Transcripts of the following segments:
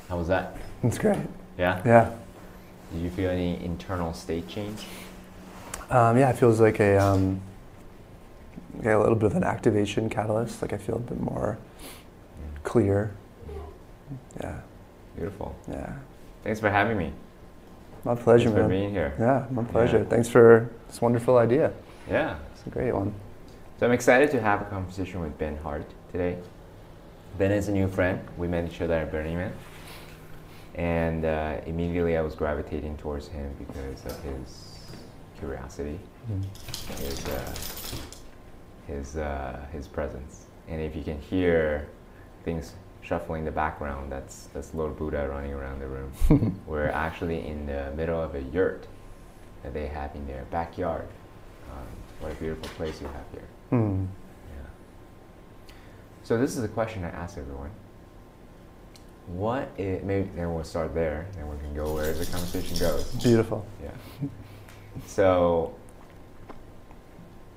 How was that? That's great. Yeah? Yeah. Did you feel any internal state change? Yeah, it feels like a little bit of an activation catalyst. Like I feel a bit more clear. Yeah. Beautiful. Yeah. Thanks for having me. My pleasure, Thanks man. for being here. Yeah, my pleasure. Yeah. Thanks for this wonderful idea. Yeah. It's a great one. So I'm excited to have a conversation with Ben Hart today. Ben is a new friend. We met each other at Burning Man. And immediately I was gravitating towards him because of his curiosity, his presence. And if you can hear things shuffling in the background, that's Lord Buddha running around the room. We're actually in the middle of a yurt that they have in their backyard. What a beautiful place you have here. Yeah. So this is a question I ask everyone. Maybe then we'll start there, and we can go where the conversation goes. Beautiful. Yeah. So,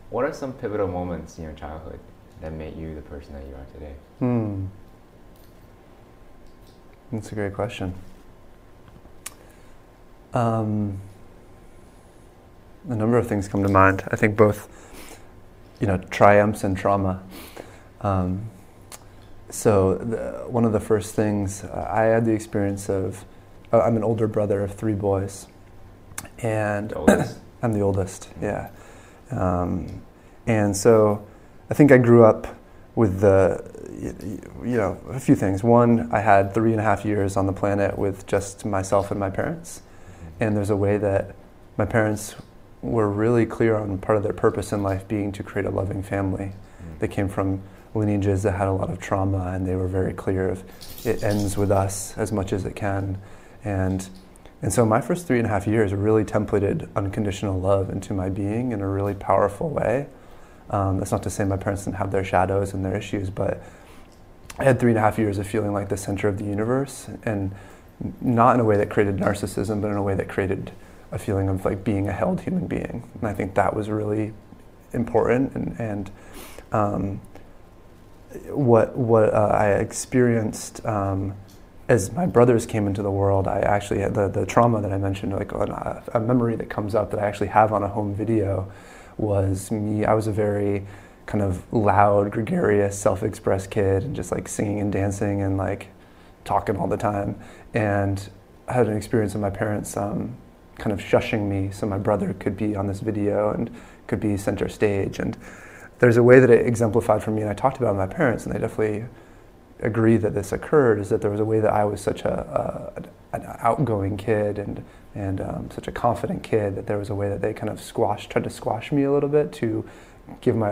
what are some pivotal moments in your childhood that made you the person that you are today? That's a great question. A number of things come to mind. I think both, triumphs and trauma. One of the first things, I had the experience of, I'm an older brother of 3 boys. And Oldest? I'm the oldest, yeah. And so I think I grew up with a few things. One, I had 3.5 years on the planet with just myself and my parents. And there's a way that my parents were really clear on part of their purpose in life being to create a loving family. They came from lineages that had a lot of trauma, and they were very clear of it ends with us as much as it can. And so my first 3.5 years really templated unconditional love into my being in a really powerful way. That's not to say my parents didn't have their shadows and their issues, but I had 3.5 years of feeling like the center of the universe, and not in a way that created narcissism, but in a way that created a feeling of like being a held human being. And I think that was really important. And what I experienced as my brothers came into the world, I actually had the trauma that I mentioned, like a memory that comes up that I actually have on a home video was me. I was a very kind of loud, gregarious, self-expressed kid, and just like singing and dancing and like talking all the time. And I had an experience of my parents kind of shushing me so my brother could be on this video and could be center stage. And there's a way that it exemplified for me, and I talked about it with my parents, and they definitely agree that this occurred, is that there was a way that I was such an outgoing kid and such a confident kid, that there was a way that they kind of tried to squash me a little bit to give my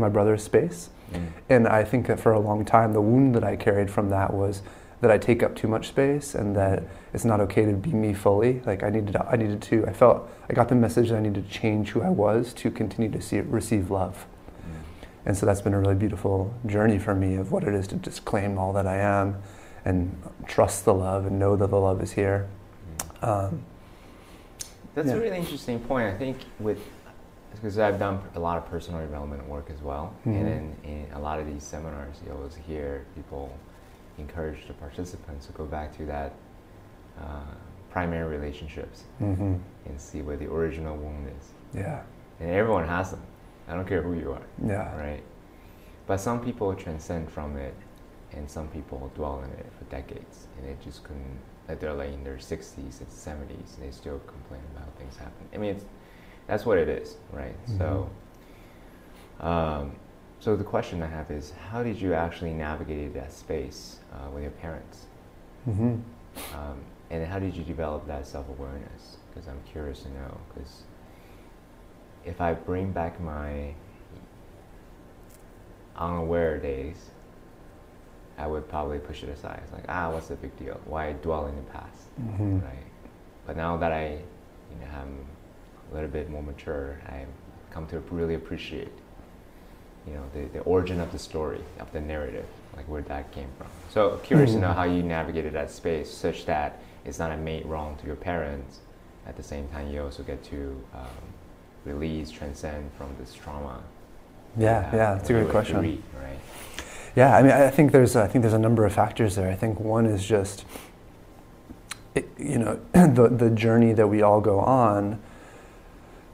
brothers space. And I think that for a long time, the wound that I carried from that was that I take up too much space, and that it's not okay to be me fully. Like I got the message that I needed to change who I was to continue to receive love. And so that's been a really beautiful journey for me of what it is to just claim all that I am and trust the love and know that the love is here. That's a really interesting point. I think because I've done a lot of personal development work as well. And then in a lot of these seminars, you always hear people encourage the participants to go back to that primary relationships and see where the original wound is. Yeah. And everyone has them. I don't care who you are. Yeah. Right? But some people transcend from it, and some people dwell in it for decades, and they just couldn't, like they're like in their 60s and 70s, and they still complain about things happening. I mean, that's what it is, right? So the question I have is, how did you actually navigate that space with your parents? And how did you develop that self-awareness? Because I'm curious to know, because if I bring back my unaware days, I would probably push it aside. It's like, what's the big deal? Why dwell in the past, right? But now that I am a little bit more mature, I've come to really appreciate, the origin of the story, of the narrative, like where that came from. So curious to know how you navigated that space such that it's not a made wrong to your parents. At the same time, you also get to release, transcend from this trauma. Yeah, it's a great question. Right? Yeah, I mean, I think there's a number of factors there. I think one is just, the journey that we all go on,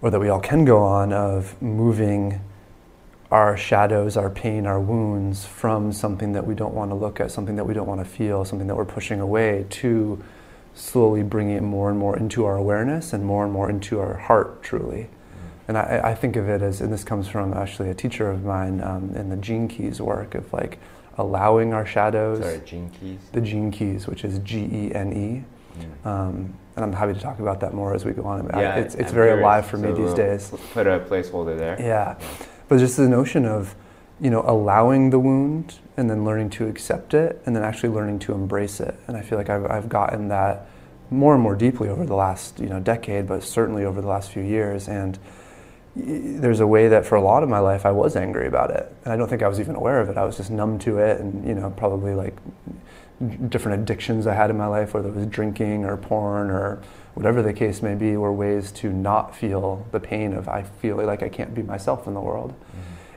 or that we all can go on, of moving our shadows, our pain, our wounds from something that we don't want to look at, something that we don't want to feel, something that we're pushing away, to slowly bringing it more and more into our awareness and more into our heart, truly. And I think of it as, and this comes from actually a teacher of mine in the Gene Keys work, of like allowing our shadows. Sorry, Gene Keys? The Gene Keys, which is Gene. And I'm happy to talk about that more as we go on. Yeah, it's I'm very curious. alive for me So these days. Put a placeholder there. Yeah. But just the notion of, allowing the wound and then learning to accept it and then actually learning to embrace it. And I feel like I've gotten that more and more deeply over the last, decade, but certainly over the last few years. And there's a way that for a lot of my life I was angry about it. And I don't think I was even aware of it. I was just numb to it, and, probably like different addictions I had in my life, whether it was drinking or porn or whatever the case may be, were ways to not feel the pain of, I feel like I can't be myself in the world.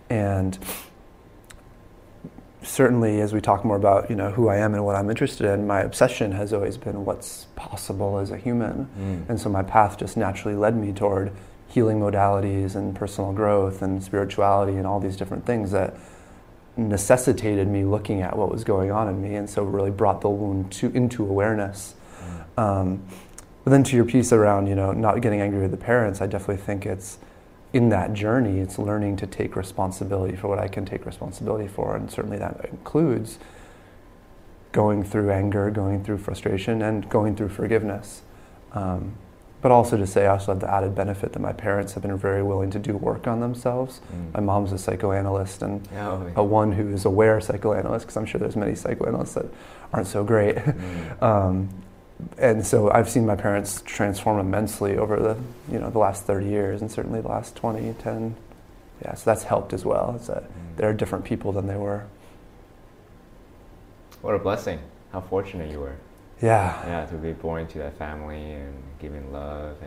And certainly as we talk more about, who I am and what I'm interested in, my obsession has always been what's possible as a human. And so my path just naturally led me toward healing modalities and personal growth and spirituality and all these different things that necessitated me looking at what was going on in me, and so really brought the wound into awareness. But then to your piece around, not getting angry with the parents, I definitely think it's in that journey, it's learning to take responsibility for what I can take responsibility for, and certainly that includes going through anger, going through frustration, and going through forgiveness. But also to say I also have the added benefit that my parents have been very willing to do work on themselves. My mom's a psychoanalyst, and a one who is aware psychoanalyst, because I'm sure there's many psychoanalysts that aren't so great. And so I've seen my parents transform immensely over the last 30 years, and certainly the last 20, 10. Yeah, so that's helped as well. It's that they're different people than they were. What a blessing. How fortunate you were. Yeah, to be born into that family and giving love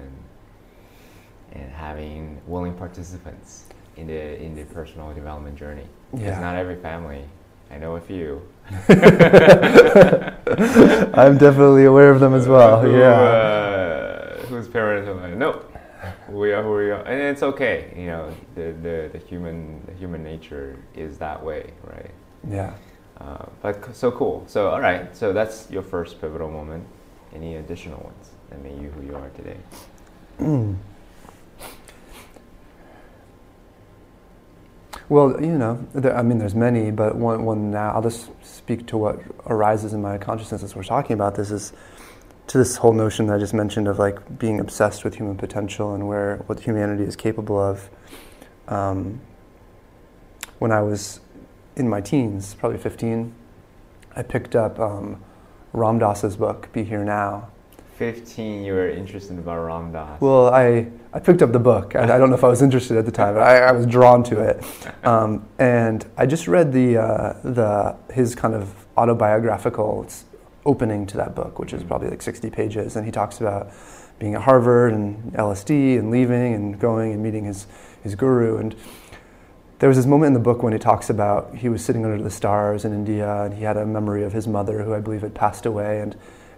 and having willing participants in the personal development journey. Because not every family, I know a few. I'm definitely aware of them as well. Whose parents are like, nope, we are who we are, and it's okay. The human nature is that way, right? Yeah. But so cool. So all right. So that's your first pivotal moment. Any additional ones that made you who you are today? Well, there's many, but one now, I'll just speak to what arises in my consciousness as we're talking about this, is to this whole notion that I just mentioned of like being obsessed with human potential and what humanity is capable of. When I was in my teens, probably 15, I picked up Ram Dass's book, Be Here Now. 15, you were interested about Ram Dass. Well, I picked up the book. I don't know if I was interested at the time, but I was drawn to it. And I just read his kind of autobiographical opening to that book, which is probably like 60 pages. And he talks about being at Harvard and LSD and leaving and going and meeting his guru. And there was this moment in the book when he talks about he was sitting under the stars in India, and he had a memory of his mother, who I believe had passed away.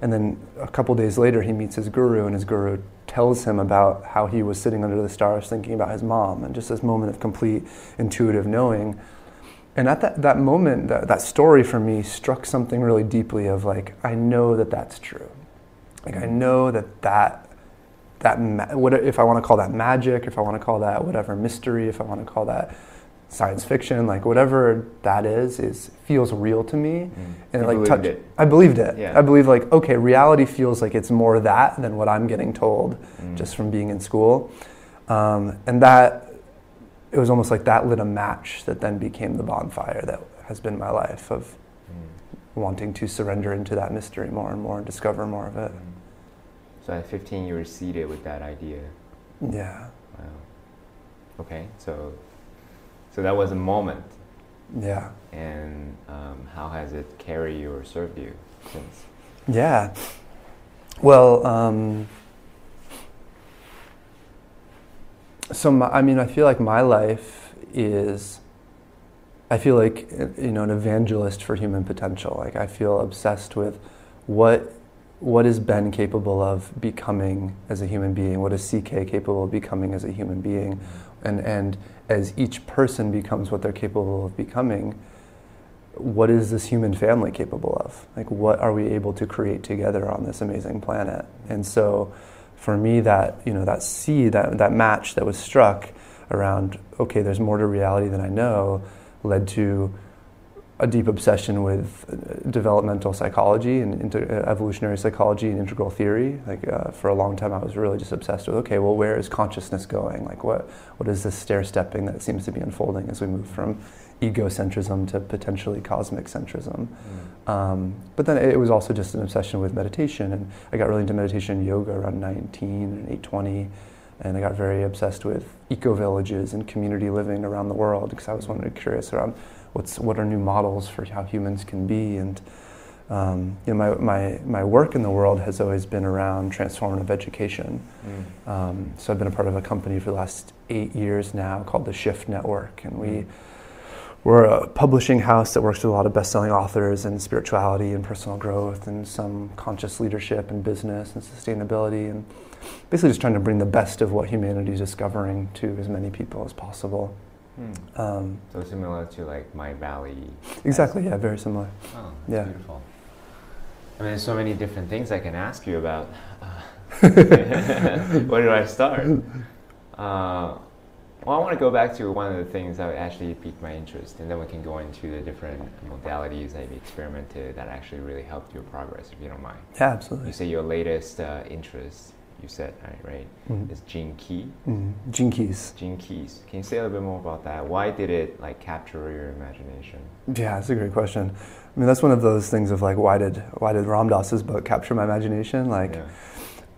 And then a couple days later, he meets his guru, and his guru tells him about how he was sitting under the stars thinking about his mom, and just this moment of complete intuitive knowing. And at that moment, that story for me struck something really deeply of like, I know that that's true. Like, I know that if I want to call that magic, if I want to call that whatever mystery, if I want to call that science fiction, like whatever that is feels real to me. And I believed it. Yeah. I believe like, okay, reality feels like it's more that than what I'm getting told just from being in school. And that, it was almost like that lit a match that then became the bonfire that has been my life of wanting to surrender into that mystery more and more and discover more of it. So at 15 you were seated with that idea. Yeah. Wow. Okay, so that was a moment. Yeah. And how has it carried you or served you since? Yeah. Well, I feel like my life is I feel like, you know, an evangelist for human potential. Like, I feel obsessed with what is Ben capable of becoming as a human being? What is CK capable of becoming as a human being? And as each person becomes what they're capable of becoming, what is this human family capable of? Like, what are we able to create together on this amazing planet? And so, for me, that, you know, that seed, that match that was struck around, okay, there's more to reality than I know, led to a deep obsession with developmental psychology and evolutionary psychology and integral theory. Like, for a long time, I was really just obsessed with, okay, well, where is consciousness going? Like, what is this stair-stepping that seems to be unfolding as we move from egocentrism to potentially cosmic centrism? But then it was also just an obsession with meditation, and I got really into meditation and yoga around 19 and 820, and I got very obsessed with eco-villages and community living around the world because I was curious around what are new models for how humans can be. And you know, my work in the world has always been around transformative education. So I've been a part of a company for the last 8 years now called the Shift Network, and we're a publishing house that works with a lot of best-selling authors in spirituality and personal growth and some conscious leadership and business and sustainability, and basically just trying to bring the best of what humanity is discovering to as many people as possible. So similar to like My Valley. Exactly, yeah, very similar. Oh, that's yeah. Beautiful. I mean, there's so many different things I can ask you about. Where do I start? Well, I want to go back to one of the things that actually piqued my interest, and then we can go into the different modalities that you've experimented that actually really helped your progress, if you don't mind. Yeah, absolutely. You say your latest interest, you said, right? Is Gene Key? Gene Keys. Gene Keys. Can you say a little bit more about that? Why did it like capture your imagination? Yeah, that's a great question. I mean, that's one of those things of like, why did Ram Dass's book capture my imagination? Like,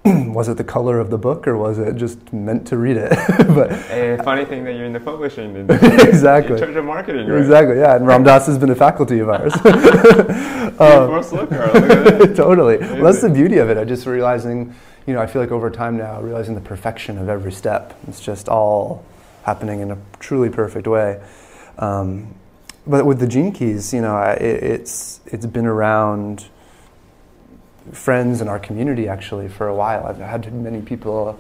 was it the color of the book, or was it just meant to read it? But and funny thing that you're in the publishing industry. Exactly. In charge of marketing, right? Exactly, yeah. And Ram Dass has been a faculty of ours. First looker, look at that. Totally. Well, that's the beauty of it. I just realizing, you know, I feel like over time now, realizing the perfection of every step. It's just all happening in a truly perfect way. But with the Gene Keys, you know, it's been around friends in our community actually for a while. I've had many people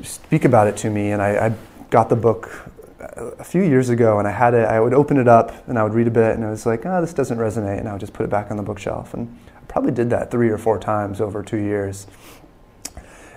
speak about it to me, and I got the book a few years ago, and I would open it up and I would read a bit, and I was like, oh, this doesn't resonate, and I would just put it back on the bookshelf. And I probably did that 3 or 4 times over 2 years.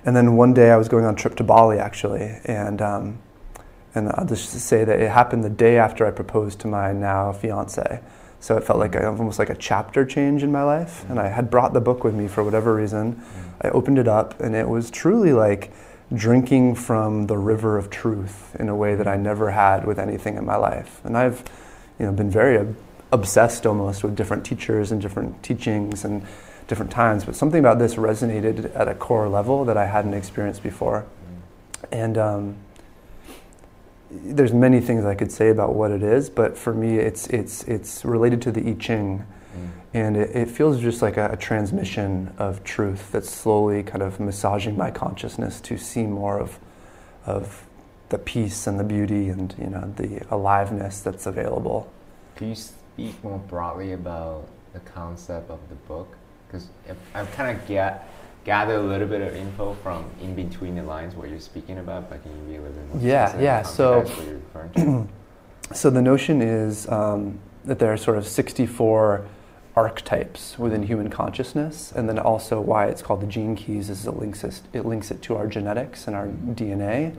And then one day I was going on a trip to Bali actually, and I'll just say that it happened the day after I proposed to my now fiance. So it felt like almost like a chapter change in my life. And I had brought the book with me for whatever reason. I opened it up, and it was truly like drinking from the river of truth in a way that I never had with anything in my life. And I've, you know, been very obsessed almost with different teachers and different teachings and different times. But something about this resonated at a core level that I hadn't experienced before. And there's many things I could say about what it is, but for me, it's related to the I Ching, and it feels just like a transmission of truth that's slowly kind of massaging my consciousness to see more of the peace and the beauty and, you know, the aliveness that's available. Can you speak more broadly about the concept of the book? Because I've kind of gather a little bit of info from in between the lines what you're speaking about, but can you be a little bit more specific? Yeah. So, what you're referring to? So the notion is that there are sort of 64 archetypes within human consciousness, and then also why it's called the Gene Keys is it links it to our genetics and our DNA.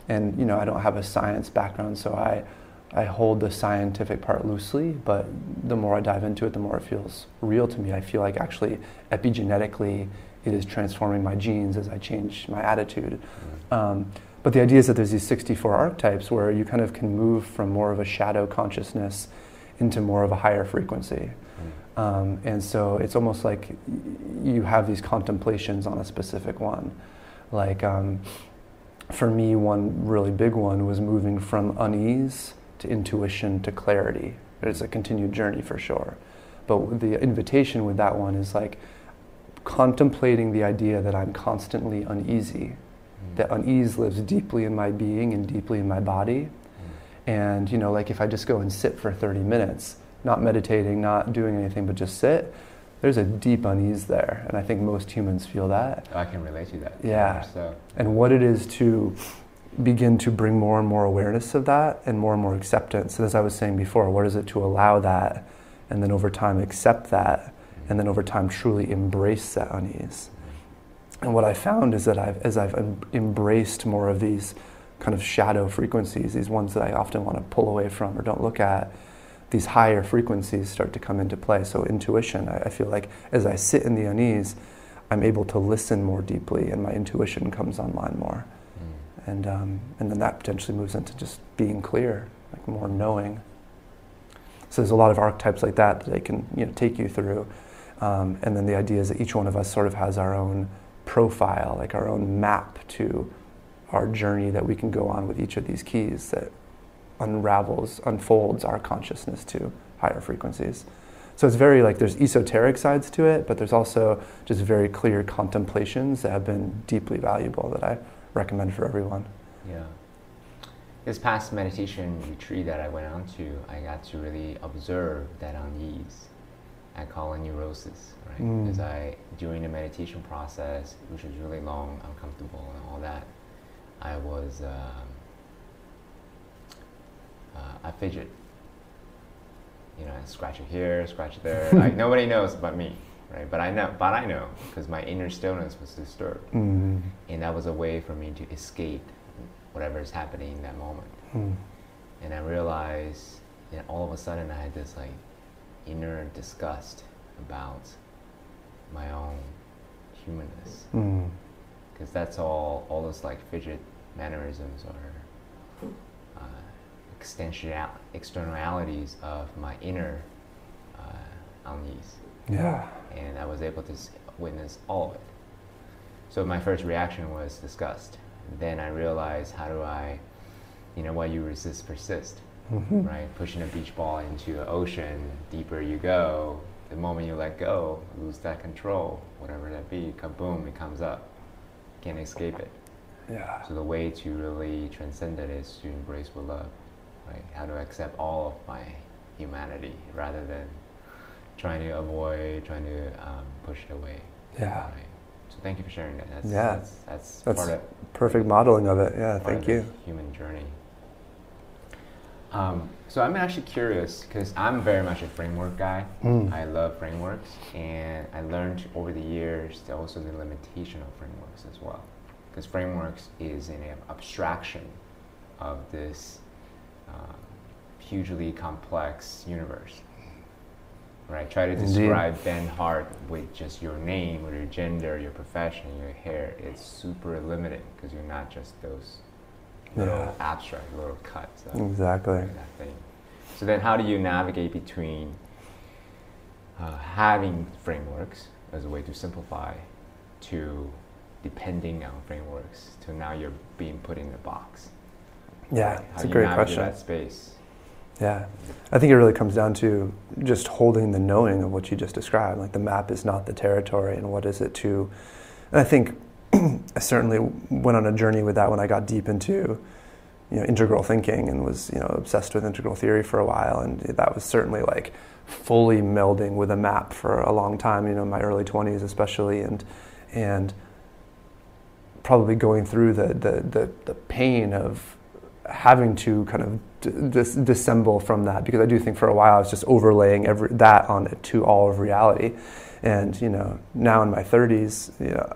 And, you know, I don't have a science background, so I hold the scientific part loosely, but the more I dive into it, the more it feels real to me. I feel like actually epigenetically it is transforming my genes as I change my attitude. But the idea is that there's these 64 archetypes where you kind of can move from more of a shadow consciousness into more of a higher frequency. And so it's almost like you have these contemplations on a specific one. Like for me, one really big one was moving from unease to intuition to clarity. It's a continued journey for sure. But the invitation with that one is like contemplating the idea that I'm constantly uneasy, that unease lives deeply in my being and deeply in my body, And, you know, like if I just go and sit for 30 minutes, not meditating, not doing anything, but just sit, there's a deep unease there. And I think most humans feel that. I can relate to that. Yeah. So. And what it is to begin to bring more and more awareness of that and more acceptance. And as I was saying before, what is it to allow that and then over time accept that and then over time truly embrace that unease? And what I found is that as I've embraced more of these kind of shadow frequencies, these ones that I often want to pull away from or don't look at, these higher frequencies start to come into play. So intuition, I feel like as I sit in the unease, I'm able to listen more deeply and my intuition comes online more. And then that potentially moves into just being clear, like more knowing. So there's a lot of archetypes like that they can, you know, take you through. And then the idea is that each one of us sort of has our own profile, like our own map to our journey that we can go on with each of these keys that unfolds our consciousness to higher frequencies. So it's very like there's esoteric sides to it, but there's also just very clear contemplations that have been deeply valuable that I recommend for everyone. Yeah. This past meditation retreat that I went on to, I got to really observe that unease. I call it neurosis, right? Because during the meditation process, which was really long, uncomfortable and all that, I was, I fidget. You know, I scratch it here, scratch it there. Like nobody knows but me, right? But I know because my inner stillness was disturbed, and that was a way for me to escape whatever is happening in that moment. And I realized, you know, all of a sudden I had this like inner disgust about my own humanness, because that's all those like fidget mannerisms are externalities of my inner unease. Yeah. And I was able to witness all of it. So my first reaction was disgust. Then I realized, how do I, you know, what you resist persist, right? Pushing a beach ball into the ocean, deeper you go, the moment you let go, lose that control, whatever that be, kaboom, it comes up. Can't escape it. Yeah. So the way to really transcend it is to embrace with love, right? How to accept all of my humanity rather than trying to avoid, trying to push it away. Yeah. Right? So thank you for sharing that. That's part of perfect modeling of it. Yeah, thank you. Human journey. So I'm actually curious because I'm very much a framework guy. I love frameworks, and I learned over the years also the limitation of frameworks as well. Because frameworks is an abstraction of this hugely complex universe. Right? Try to describe Ben Hart with just your name or your gender, your profession, your hair. It's super limiting because you're not just those little abstract little cuts. Exactly. That thing. So then how do you navigate between having frameworks as a way to simplify to depending on frameworks to now you're being put in a box? Yeah, right? it's a great question. That space? Yeah, I think it really comes down to just holding the knowing of what you just described. Like the map is not the territory, and what is it to? And I think I certainly went on a journey with that when I got deep into, you know, integral thinking and was, you know, obsessed with integral theory for a while, and that was certainly like fully melding with a map for a long time. You know, in my early 20s especially, and probably going through the pain of having to kind of dissemble from that, because I do think for a while I was just overlaying that on it to all of reality. And, you know, now in my 30s, you know,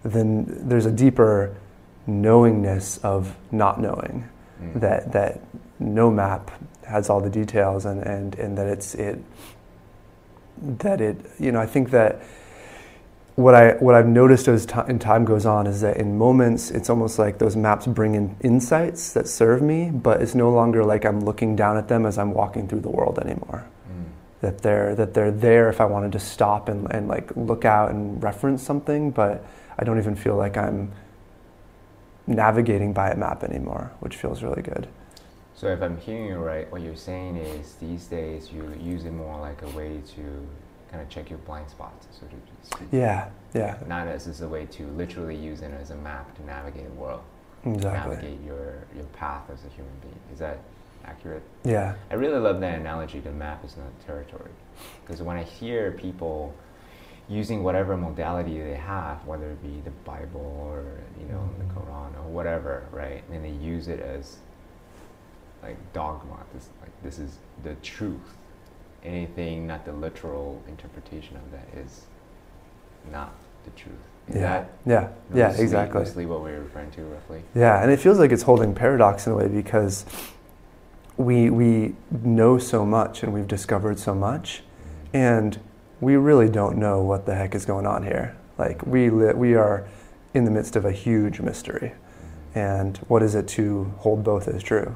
there's a deeper knowingness of not knowing, that no map has all the details, and that you know, I think that what I've noticed as time goes on is that in moments it's almost like those maps bring in insights that serve me, but it's no longer like I'm looking down at them as I'm walking through the world anymore. That they're there if I wanted to stop and like look out and reference something, but I don't even feel like I'm navigating by a map anymore, which feels really good. So if I'm hearing you right, what you're saying is these days you use it more like a way to kind of check your blind spots, so to speak. Yeah. Not as a way to literally use it as a map to navigate the world. navigate your path as a human being. Is that accurate? Yeah. I really love that analogy, the map is not territory. Because when I hear people using whatever modality they have, whether it be the Bible or the Quran or whatever, right? And they use it as like dogma. This is the truth. Anything not the literal interpretation of that is not the truth. Is that exactly. Mostly what we're referring to, roughly. Yeah, and it feels like it's holding paradox in a way because we know so much and we've discovered so much, and we really don't know what the heck is going on here. Like we are in the midst of a huge mystery, and what is it to hold both as true?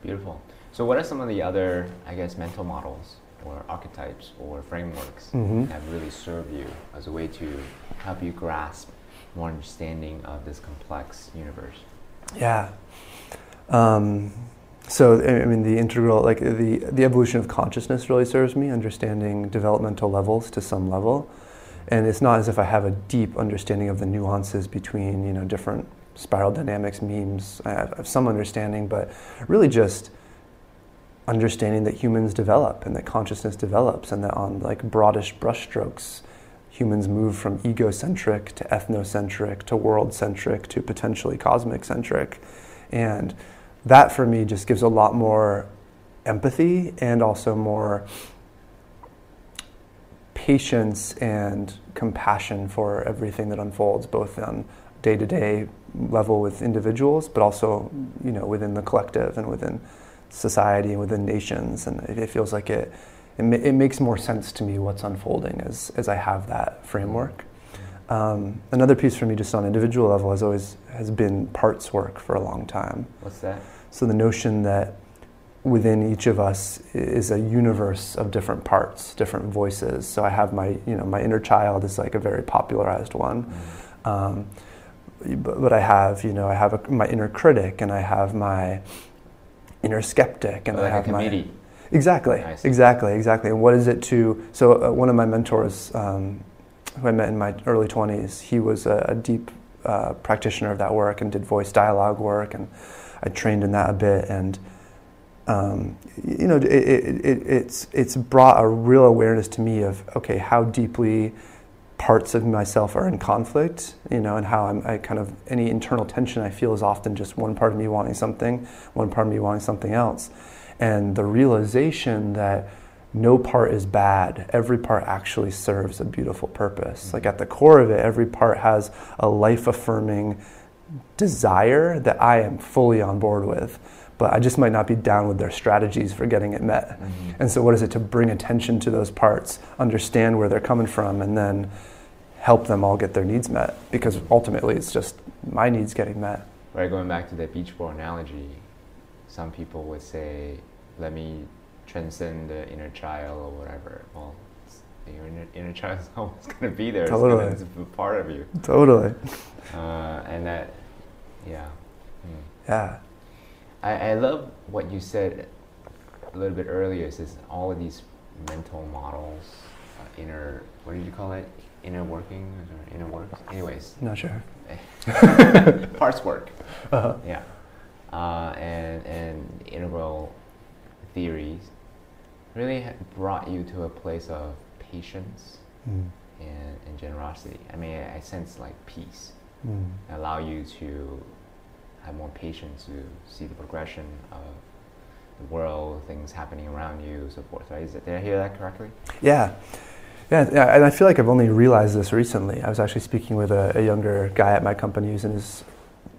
Beautiful. So what are some of the other, I guess, mental models or archetypes or frameworks that have really served you as a way to help you grasp more understanding of this complex universe? Yeah. So, I mean, the integral, like the evolution of consciousness really serves me, understanding developmental levels to some level. And it's not as if I have a deep understanding of the nuances between, different spiral dynamics, memes. I have some understanding, but really just understanding that humans develop and that consciousness develops, and that on like broadish brushstrokes, humans move from egocentric to ethnocentric to world-centric to potentially cosmic-centric. And that for me just gives a lot more empathy and also more patience and compassion for everything that unfolds, both on day-to-day level with individuals, but also, within the collective and within society and within nations. And it feels like it makes more sense to me what's unfolding as I have that framework. Another piece for me just on individual level has been parts work for a long time. What's that? So the notion that within each of us is a universe of different parts, different voices. So I have my inner child is like a very popularized one. But I have my inner critic, and I have my inner skeptic, and like I have a committee. Exactly. And what is it to? So one of my mentors, who I met in my early 20s, he was a deep practitioner of that work and did voice dialogue work, and I trained in that a bit. And it's brought a real awareness to me of, okay, how deeply parts of myself are in conflict, and how I kind of, any internal tension I feel is often just one part of me wanting something, one part of me wanting something else. And the realization that no part is bad, every part actually serves a beautiful purpose. Like at the core of it, every part has a life-affirming desire that I am fully on board with, but I just might not be down with their strategies for getting it met. And so what is it to bring attention to those parts, understand where they're coming from, and then help them all get their needs met? Because ultimately it's just my needs getting met. Right, going back to the beach ball analogy, some people would say, let me transcend the inner child or whatever. Well, your inner child is always going to be there. Totally. It's a part of you. Totally. And that, yeah. Yeah. I love what you said a little bit earlier. Is all of these mental models, inner, what did you call it? Inner workings or inner works? Anyways. Not sure. Parts work. Uh-huh. Yeah. And integral theories really brought you to a place of patience and generosity. I mean, I sense like peace. Allow you to have more patience to see the progression of the world, things happening around you, so forth, right? Did I hear that correctly? Yeah, and I feel like I've only realized this recently. I was actually speaking with a younger guy at my company who's in his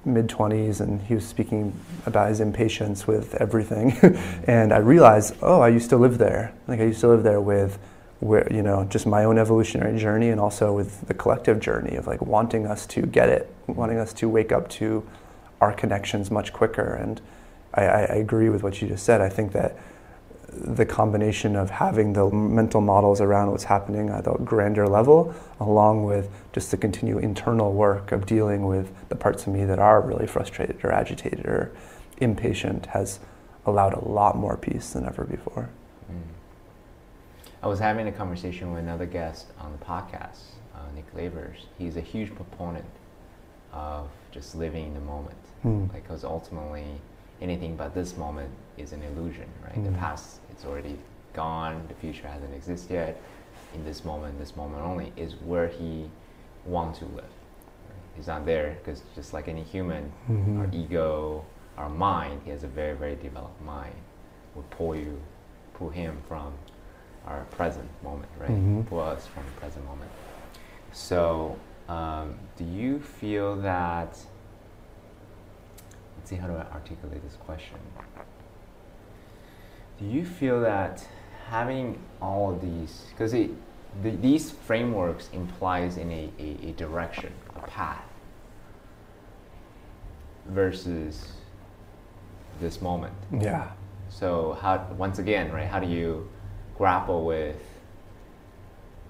mid-20s, and he was speaking about his impatience with everything. And I realized, I used to live there. Like I used to live there with just my own evolutionary journey, and also with the collective journey of like wanting us to get it, wanting us to wake up to our connections much quicker. And I agree with what you just said. I think that the combination of having the mental models around what's happening at a grander level, along with just the continued internal work of dealing with the parts of me that are really frustrated or agitated or impatient, has allowed a lot more peace than ever before. I was having a conversation with another guest on the podcast, Nick Lavers. He's a huge proponent of just living in the moment. Like, because ultimately anything but this moment is an illusion, right? The past is already gone, the future hasn't existed yet. In this moment only is where he wants to live. Right? He's not there because just like any human, our ego, our mind, he has a very, very developed mind, will pull him from our present moment, right? Pull us from the present moment. So, do you feel that, let's see, how do I articulate this question? Do you feel that having all of these, because these frameworks implies in a direction, a path, versus this moment. Yeah. So once again, right, how do you grapple with,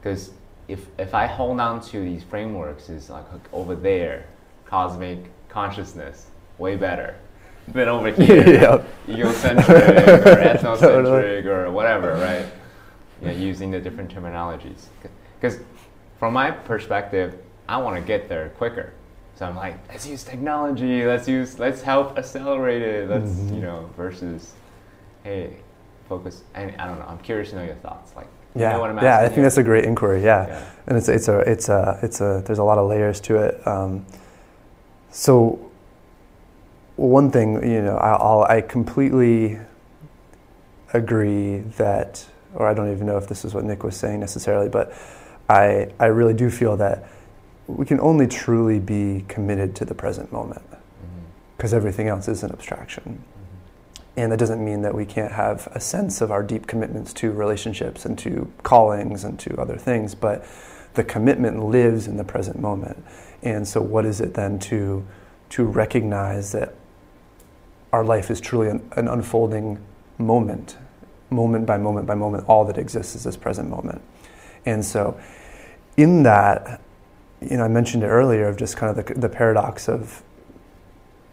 because if I hold on to these frameworks, is like over there, cosmic consciousness, way better than over here, egocentric or ethnocentric or whatever, right? Using the different terminologies. Because from my perspective, I want to get there quicker. So I'm like, let's use technology, let's help accelerate it, versus, hey, focus. And I don't know, I'm curious to know your thoughts. Like, yeah, you know what I'm yeah, I asking think that's a great inquiry. Yeah, yeah. And it's there's a lot of layers to it. So one thing, I completely agree that, or I don't even know if this is what Nick was saying necessarily, but I really do feel that we can only truly be committed to the present moment, because everything else is an abstraction. And that doesn't mean that we can't have a sense of our deep commitments to relationships and to callings and to other things, but the commitment lives in the present moment. And so what is it then to recognize that our life is truly an unfolding moment by moment by moment, all that exists is this present moment. And so in that, I mentioned it earlier, of just kind of the paradox of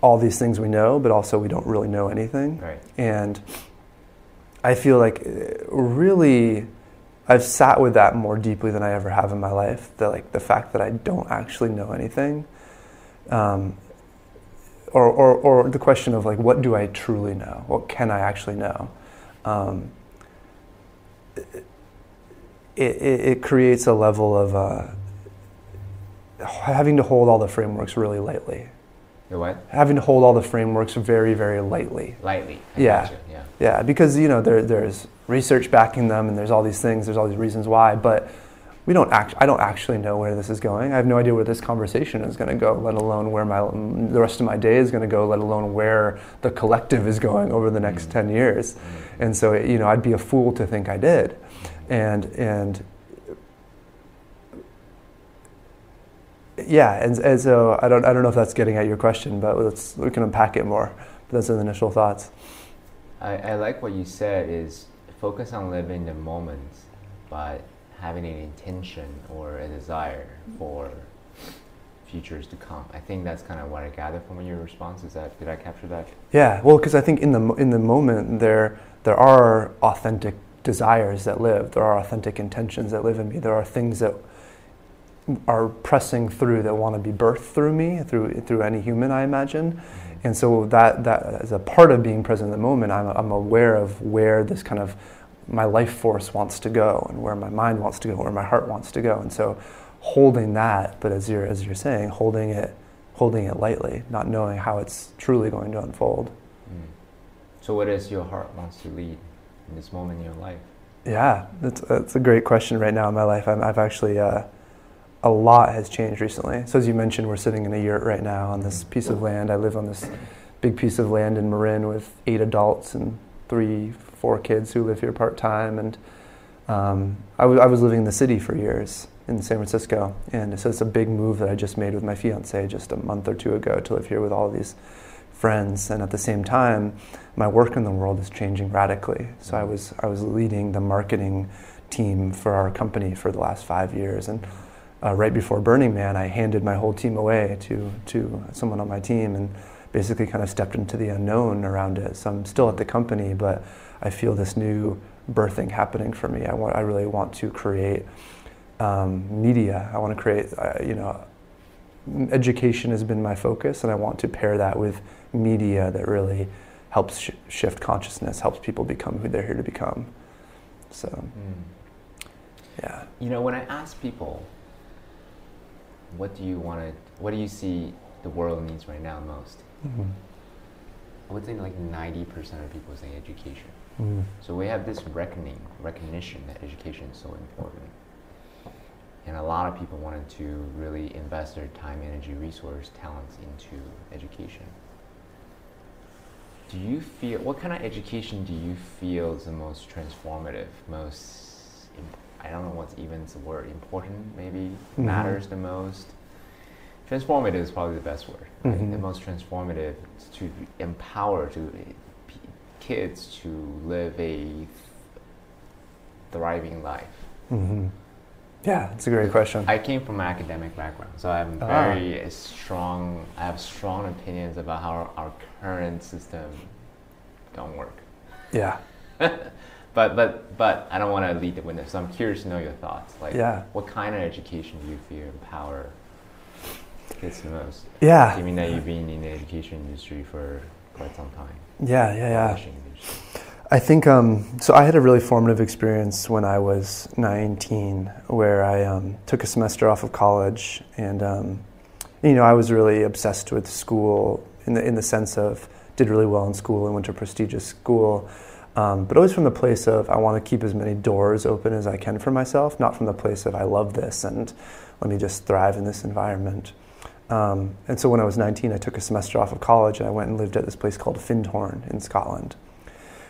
all these things we know, but also we don't really know anything. Right. And I feel like really I've sat with that more deeply than I ever have in my life. The fact that I don't actually know anything, or the question of like, what do I truly know? What can I actually know? It creates a level of having to hold all the frameworks really lightly. The what? Having to hold all the frameworks very, very lightly. Lightly. Yeah. Gotcha. Yeah. Yeah, because there's research backing them, and there's all these things, there's all these reasons why, but I don't actually know where this is going. I have no idea where this conversation is going to go, let alone where the rest of my day is going to go, let alone where the collective is going over the next 10 years. And so, I'd be a fool to think I did. And so I don't know if that's getting at your question, but we can unpack it more. But those are the initial thoughts. I like what you said is focus on living the moment, but having an intention or a desire for futures to come. I think that's kind of what I gathered from your response. Did I capture that? Yeah, well, because I think in the moment there are authentic desires that live. There are authentic intentions that live in me. There are things that are pressing through that want to be birthed through me, through any human, I imagine. And so that as a part of being present in the moment, I'm aware of where this kind of my life force wants to go, and where my mind wants to go, where my heart wants to go. And so holding that, but as you're saying, holding it lightly, not knowing how it's truly going to unfold. So what is your heart wants to lead in this moment in your life? Yeah, that's a great question right now in my life. I've actually a lot has changed recently. So as you mentioned, we're sitting in a yurt right now on this piece of land. I live on this big piece of land in Marin with 8 adults and 4 kids who live here part-time. And I was living in the city for years in San Francisco. And so it's a big move that I just made with my fiance just a month or 2 ago to live here with all of these friends. And at the same time, my work in the world is changing radically. So I was leading the marketing team for our company for the last 5 years. And right before Burning Man, I handed my whole team away to someone on my team and basically kind of stepped into the unknown around it. So I'm still at the company, but I feel this new birthing happening for me. I really want to create media. I want to create, education has been my focus, and I want to pair that with media that really helps shift consciousness, helps people become who they're here to become. So, yeah. You know, when I ask people, what do you see the world needs right now most? Mm-hmm. I would think like 90% of people say education. Mm-hmm. So we have this recognition that education is so important. And a lot of people wanted to really invest their time, energy, resource, talents into education. Do you feel, what kind of education do you feel is the most transformative, I don't know what's even the word, important maybe, matters the most? Transformative is probably the best word. Right? The most transformative is to empower kids to live a thriving life. Mm-hmm. Yeah, it's a great question. I came from an academic background, so I'm I have strong opinions about how our current system don't work. Yeah. But I don't want to lead the witness, so I'm curious to know your thoughts. Like, what kind of education do you feel empower kids the most? Yeah. Given that you've been in the education industry for quite some time. Yeah. I think, so I had a really formative experience when I was 19 where I took a semester off of college, and I was really obsessed with school in the sense of did really well in school and went to a prestigious school, but always from the place of I want to keep as many doors open as I can for myself, not from the place of I love this and let me just thrive in this environment. And so when I was 19, I took a semester off of college and I went and lived at this place called Findhorn in Scotland,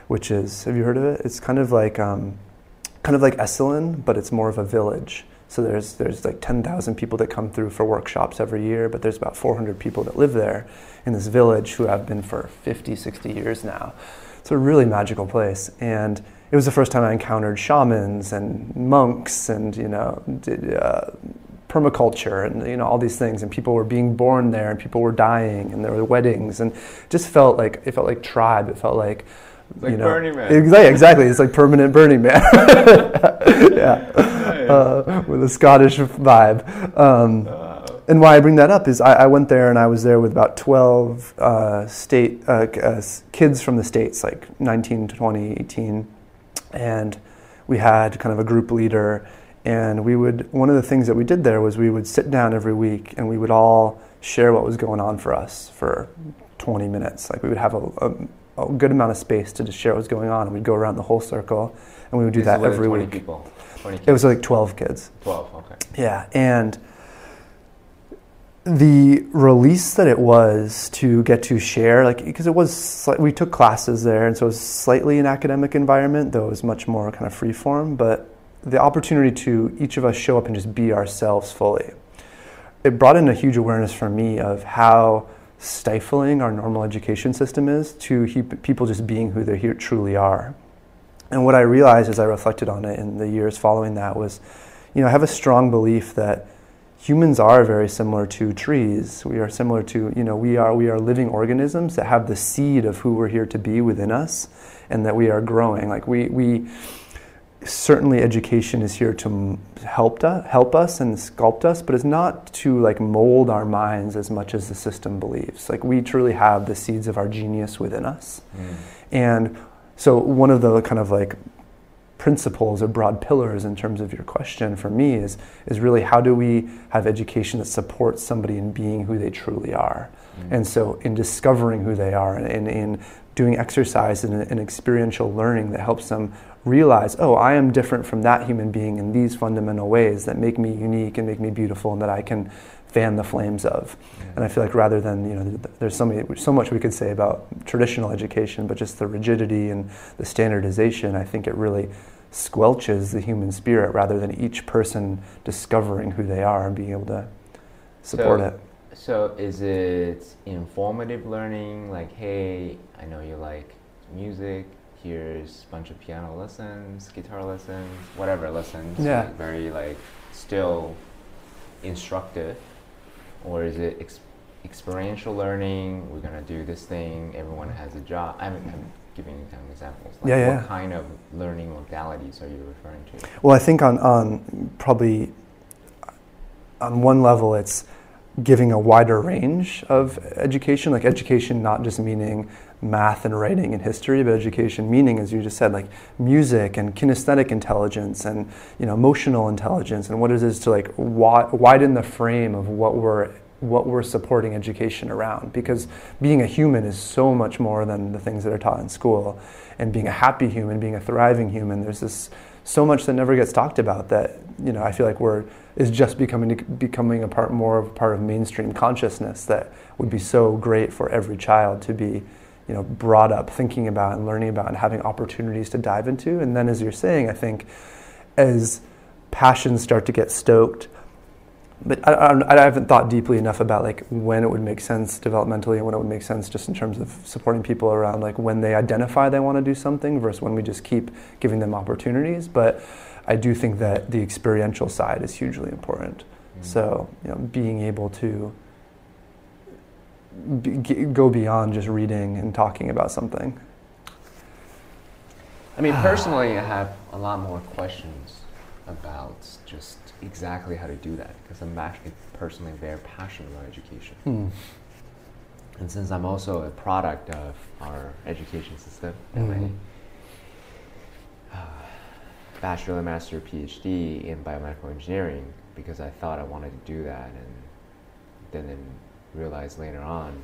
which is, have you heard of it? It's kind of like Esalen, but it's more of a village. So there's like 10,000 people that come through for workshops every year, but there's about 400 people that live there in this village who have been for 50, 60 years now. It's a really magical place. And it was the first time I encountered shamans and monks and, permaculture and all these things, and people were being born there and people were dying and there were weddings, and it just felt like tribe. It felt like Burning Man. Exactly. It's like permanent Burning Man. With a Scottish vibe. And why I bring that up is I went there and I was there with about 12 kids from the States, like 19, 20, 18. And we had kind of a group leader. And one of the things that we did there was we would sit down every week and we would all share what was going on for us for 20 minutes. Like we would have a good amount of space to just share what was going on, and we'd go around the whole circle, and we would do that every 20 week. People. 20 kids. It was like 12 kids. 12, okay. Yeah, and the release that it was to get to share, because it was, we took classes there, and so it was slightly an academic environment, though it was much more kind of free form, but the opportunity to each of us show up and just be ourselves fully. It brought in a huge awareness for me of how stifling our normal education system is to people just being who they truly are. And what I realized as I reflected on it in the years following that was, I have a strong belief that humans are very similar to trees. We are similar to, we are living organisms that have the seed of who we're here to be within us, and that we are growing. Like we certainly education is here to help us and sculpt us, but it's not to mold our minds as much as the system believes. We truly have the seeds of our genius within us. And so one of the kind of principles or broad pillars in terms of your question for me is really how do we have education that supports somebody in being who they truly are. And so in discovering who they are and in doing exercise and experiential learning that helps them realize, I am different from that human being in these fundamental ways that make me unique and make me beautiful and that I can fan the flames of. And I feel like rather than, there's so much we could say about traditional education, but just the rigidity and the standardization, I think it really squelches the human spirit rather than each person discovering who they are and being able to support it. So is it informative learning, hey, I know you like music, here's a bunch of piano lessons, guitar lessons, whatever lessons, very still instructive? Or is it experiential learning, we're going to do this thing, everyone has a job? I'm giving you kind of examples. What kind of learning modalities are you referring to? Well, I think on probably on one level it's giving a wider range of education, like education not just meaning math and writing and history, but education meaning, as you just said, like music and kinesthetic intelligence and emotional intelligence, and what it is to like widen the frame of what we're supporting education around. Because being a human is so much more than the things that are taught in school, and being a happy human, being a thriving human, there's this so much that never gets talked about that I feel like is just becoming more of part of mainstream consciousness that would be so great for every child to be brought up thinking about and learning about and having opportunities to dive into. And then, as you're saying, I think as passions start to get stoked, but I haven't thought deeply enough about like when it would make sense developmentally and when it would make sense just in terms of supporting people around like when they identify they want to do something versus when we just keep giving them opportunities. But I do think that the experiential side is hugely important. So being able to go beyond just reading and talking about something. I mean, personally, I have a lot more questions about just exactly how to do that, because I'm actually personally very passionate about education. And since I'm also a product of our education system, and my bachelor, master, PhD in biomedical engineering, because I thought I wanted to do that, and then realized later on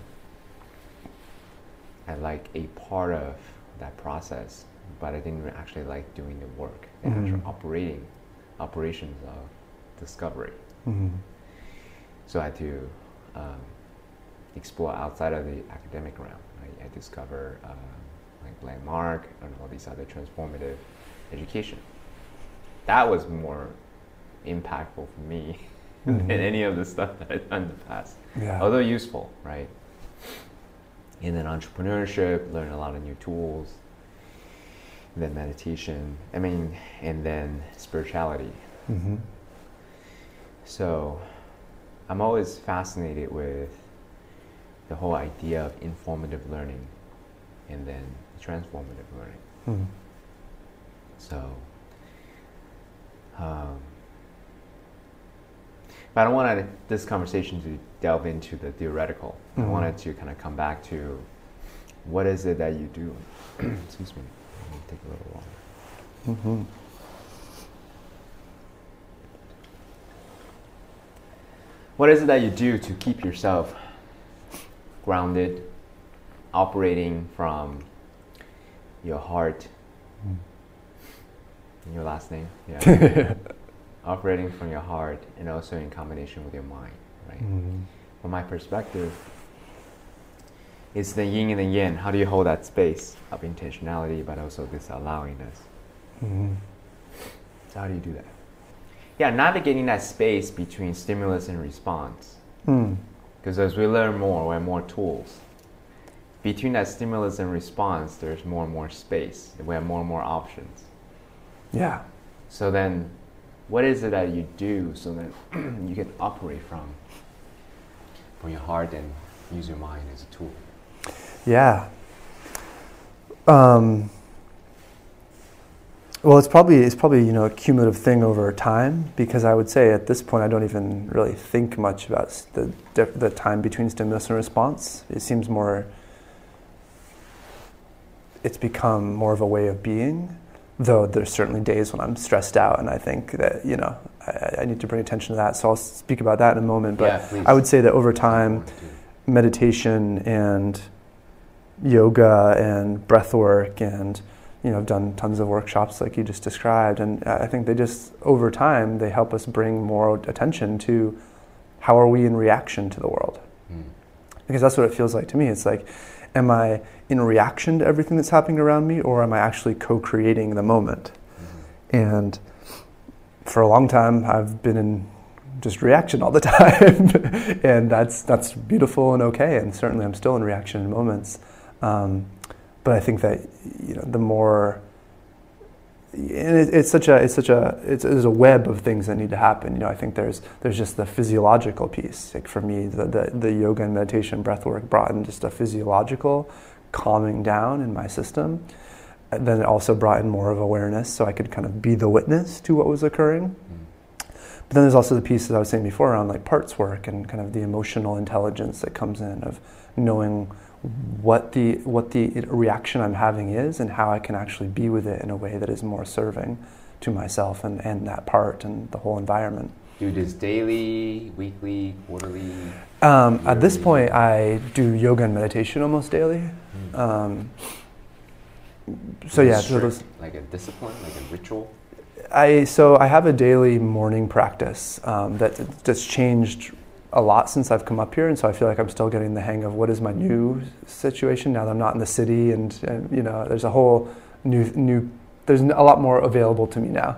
I like a part of that process, but I didn't actually like doing the work, the actual operations of discovery. So I had to explore outside of the academic realm. I discovered like landmark and all these other transformative education. That was more impactful for me than any of the stuff that I've done in the past. Although useful, right? And then entrepreneurship, learn a lot of new tools. And then meditation, and then spirituality. So I'm always fascinated with the whole idea of informative learning and then transformative learning. So, but I don't want this conversation to delve into the theoretical. I wanted to kind of come back to what is it that you do. Excuse me. Take a little longer. What is it that you do to keep yourself grounded, operating from your heart? And your last name? Yeah. Operating from your heart and also in combination with your mind, right? From my perspective, it's the yin and the yang. How do you hold that space of intentionality, but also this allowingness? So how do you do that? Yeah, navigating that space between stimulus and response. Because as we learn more, we have more tools. Between that stimulus and response, there's more and more space. We have more and more options. Yeah. So then, what is it that you do so that you can operate from your heart and use your mind as a tool? Yeah. Well, it's probably a cumulative thing over time, because I would say at this point I don't even really think much about the time between stimulus and response. It seems it's become more of a way of being, though there's certainly days when I'm stressed out and I think that I need to bring attention to that. So I'll speak about that in a moment. But I would say that over time, meditation and yoga and breath work and I've done tons of workshops like you just described, and I think they just, over time, they help us bring more attention to how are we in reaction to the world. Because that's what it feels like to me. It's like, am I in reaction to everything that's happening around me, or am I actually co-creating the moment? And for a long time, I've been in just reaction all the time. And that's beautiful and okay, and certainly I'm still in reaction in moments. But I think that the more, and there's a web of things that need to happen. I think there's just the physiological piece. Like for me, the yoga and meditation, breath work brought in just a physiological calming down in my system. And then it also brought in more of awareness, so I could kind of be the witness to what was occurring. But then there's also the piece that I was saying before around like parts work and kind of the emotional intelligence that comes in of knowing what the reaction I'm having is and how I can actually be with it in a way that is more serving to myself and that part and the whole environment. Do this daily, weekly, quarterly? At this point, I do yoga and meditation almost daily. So yeah, so those, like a discipline, like a ritual. So I have a daily morning practice that's changed a lot since I've come up here, and so I feel like I'm still getting the hang of what is my new situation now that I'm not in the city, and you know, there's a whole new. There's a lot more available to me now.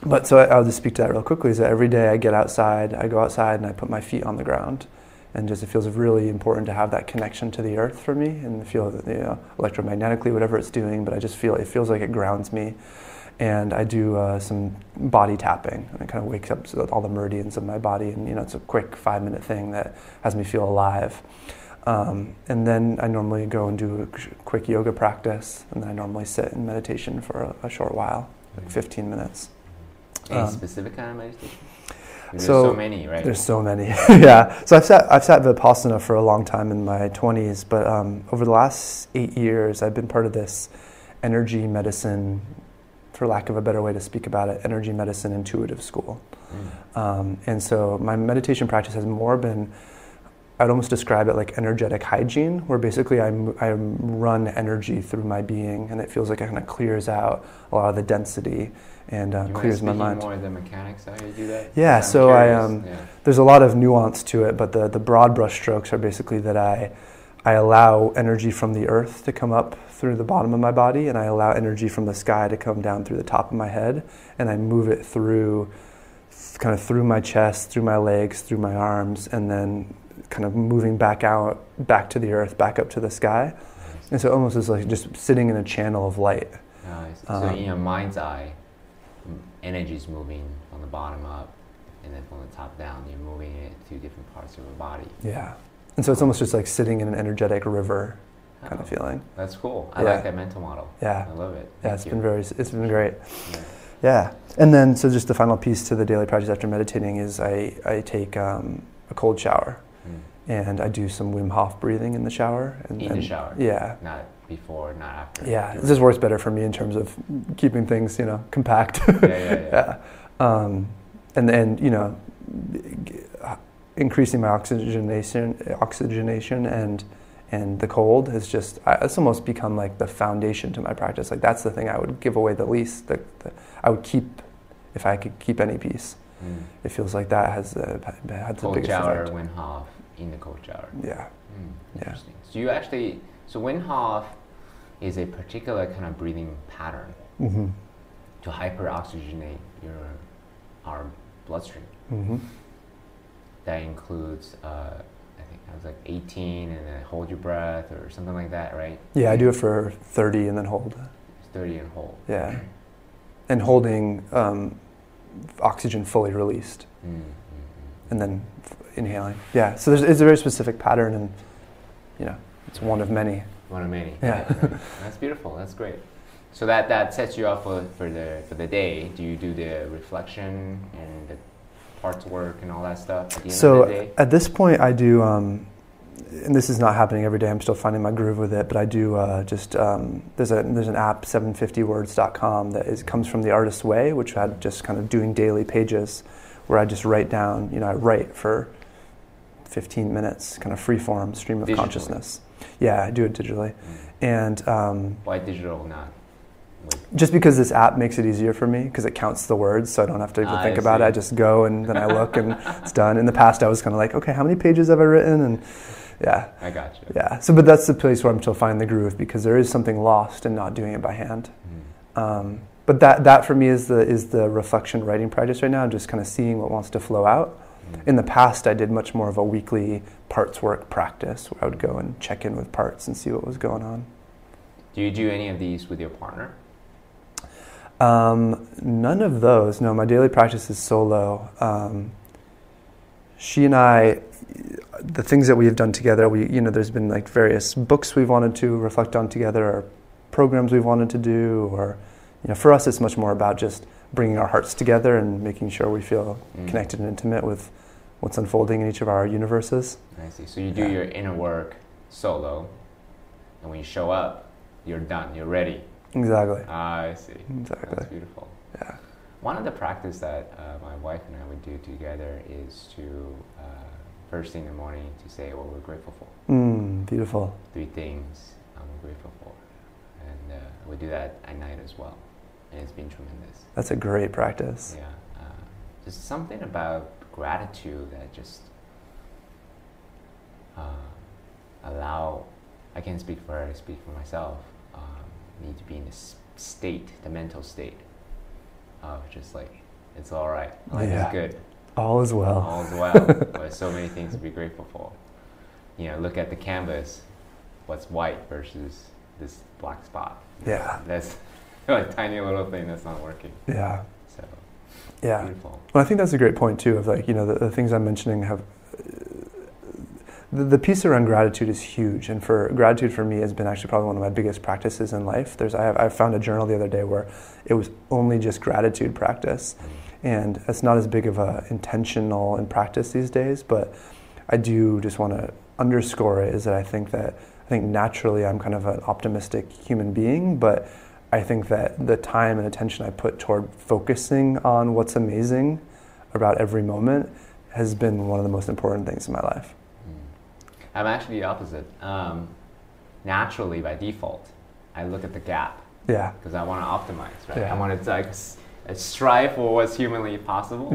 But so I'll just speak to that real quickly. Is that every day I get outside, I go outside and I put my feet on the ground, and just it feels really important to have that connection to the earth for me, and feel that, you know, electromagnetically whatever it's doing. But I just feel it feels like it grounds me. And I do some body tapping, and it kind of wakes up all the meridians of my body, and you know, it's a quick 5-minute thing that has me feel alive. And then I normally go and do a quick yoga practice, and then I normally sit in meditation for a short while, like 15 minutes. Any specific kind of meditation? There's so many, right? There's so many, yeah. So I've sat Vipassana for a long time in my 20s, but over the last 8 years, I've been part of this energy medicine, for lack of a better way to speak about it, energy medicine intuitive school. And so my meditation practice has more been, I'd almost describe it like energetic hygiene, where basically I run energy through my being, and it feels like it kind of clears out a lot of the density and clears my mind. More of the mechanics, how you do that? Yeah, so there's a lot of nuance to it, but the broad brush strokes are basically that I allow energy from the earth to come up through the bottom of my body, and I allow energy from the sky to come down through the top of my head, and I move it through, kind of through my chest, through my legs, through my arms, and then kind of moving back out, back to the earth, back up to the sky. And so it almost is like just sitting in a channel of light. So in your mind's eye, energy is moving from the bottom up, and then from the top down, you're moving it to different parts of your body. Yeah. And so it's almost just like sitting in an energetic river kind of feeling. That's cool. I like that mental model. Yeah. I love it. It's been great. Yeah. And then, so just the final piece to the daily practice after meditating is I take a cold shower, and I do some Wim Hof breathing in the shower. In the shower? Yeah. Not before, not after? Yeah. This works better for me in terms of keeping things, you know, compact. Yeah. And then, you know, increasing my oxygenation and the cold is just, it's almost become like the foundation to my practice. Like that's the thing I would give away the least, that I would keep, if I could keep any piece. It feels like that has the biggest cold shower, effect. Wim Hof in the cold shower. Yeah. Interesting. So Wim Hof is a particular kind of breathing pattern to hyperoxygenate our bloodstream. That includes, I think that was like 18, and then hold your breath or something like that, right? Yeah, I do it for 30 and then hold. 30 and hold. Yeah. And holding oxygen fully released. And then inhaling. Yeah, so it's a very specific pattern, and you know, it's one of many. One of many. Yeah. Right. That's beautiful. That's great. So that sets you up for the day. Do you do the reflection and the parts work and all that stuff at the end of the day? At this point, I do, and this is not happening every day. I'm still finding my groove with it, but I do there's an app, 750words.com, that comes from the Artist's Way, which had just kind of doing daily pages where I just write down. You know, I write for 15 minutes, kind of free form stream of consciousness. Yeah, I do it digitally. And why digital, not? Just because this app makes it easier for me, because it counts the words, so I don't have to even think about it. I just go and then I look and it's done. In the past, I was kind of like, okay, how many pages have I written? And yeah. I got you. Yeah. So, but that's the place where I'm still finding the groove, because there is something lost in not doing it by hand. But that for me is the reflection writing practice right now, just kind of seeing what wants to flow out. In the past, I did much more of a weekly parts work practice where I would go and check in with parts and see what was going on. Do you do any of these with your partner? None of those. No, my daily practice is solo. She and I, the things that we have done together, there's been like various books we've wanted to reflect on together, or programs we've wanted to do, or, for us it's much more about just bringing our hearts together and making sure we feel connected and intimate with what's unfolding in each of our universes. I see. So you do your inner work solo, and when you show up, you're done. You're ready. Exactly. I see. Exactly. That's beautiful. Yeah. One of the practice that my wife and I would do together is to first thing in the morning to say what we're grateful for. Beautiful. 3 things we're grateful for, and we do that at night as well, and it's been tremendous. That's a great practice. Yeah. There's something about gratitude that just allow. I can't speak for her. I speak for myself. Need to be in this state, the mental state of just like, it's all right. Life is good. All is well. All is well. There's so many things to be grateful for. You know, look at the canvas. What's white versus this black spot? Yeah. That's a tiny little thing that's not working. Yeah. So, yeah. Beautiful. Well, I think that's a great point too. Of like, you know, the things I'm mentioning have. The piece around gratitude is huge, and gratitude for me has been actually probably one of my biggest practices in life. I found a journal the other day where it was only just gratitude practice, and it's not as big of a intentional in practice these days. But I do just want to underscore it is that I think naturally I'm kind of an optimistic human being, but I think that the time and attention I put toward focusing on what's amazing about every moment has been one of the most important things in my life. I'm actually the opposite. Naturally, by default, I look at the gap. Yeah. Because I want to optimize, right? Yeah. I want to like strive for what's humanly possible.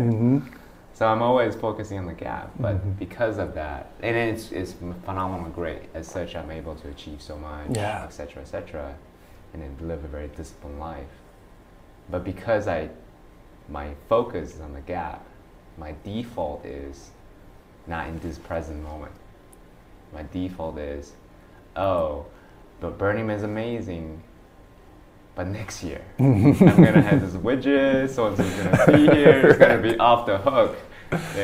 So I'm always focusing on the gap. But because of that, and it's phenomenal, great. As such, I'm able to achieve so much, et cetera, and then live a very disciplined life. But because my focus is on the gap, my default is not in this present moment. My default is, but Burning Man is amazing, but next year I'm gonna have this widget, so it's gonna be here, it's gonna be off the hook.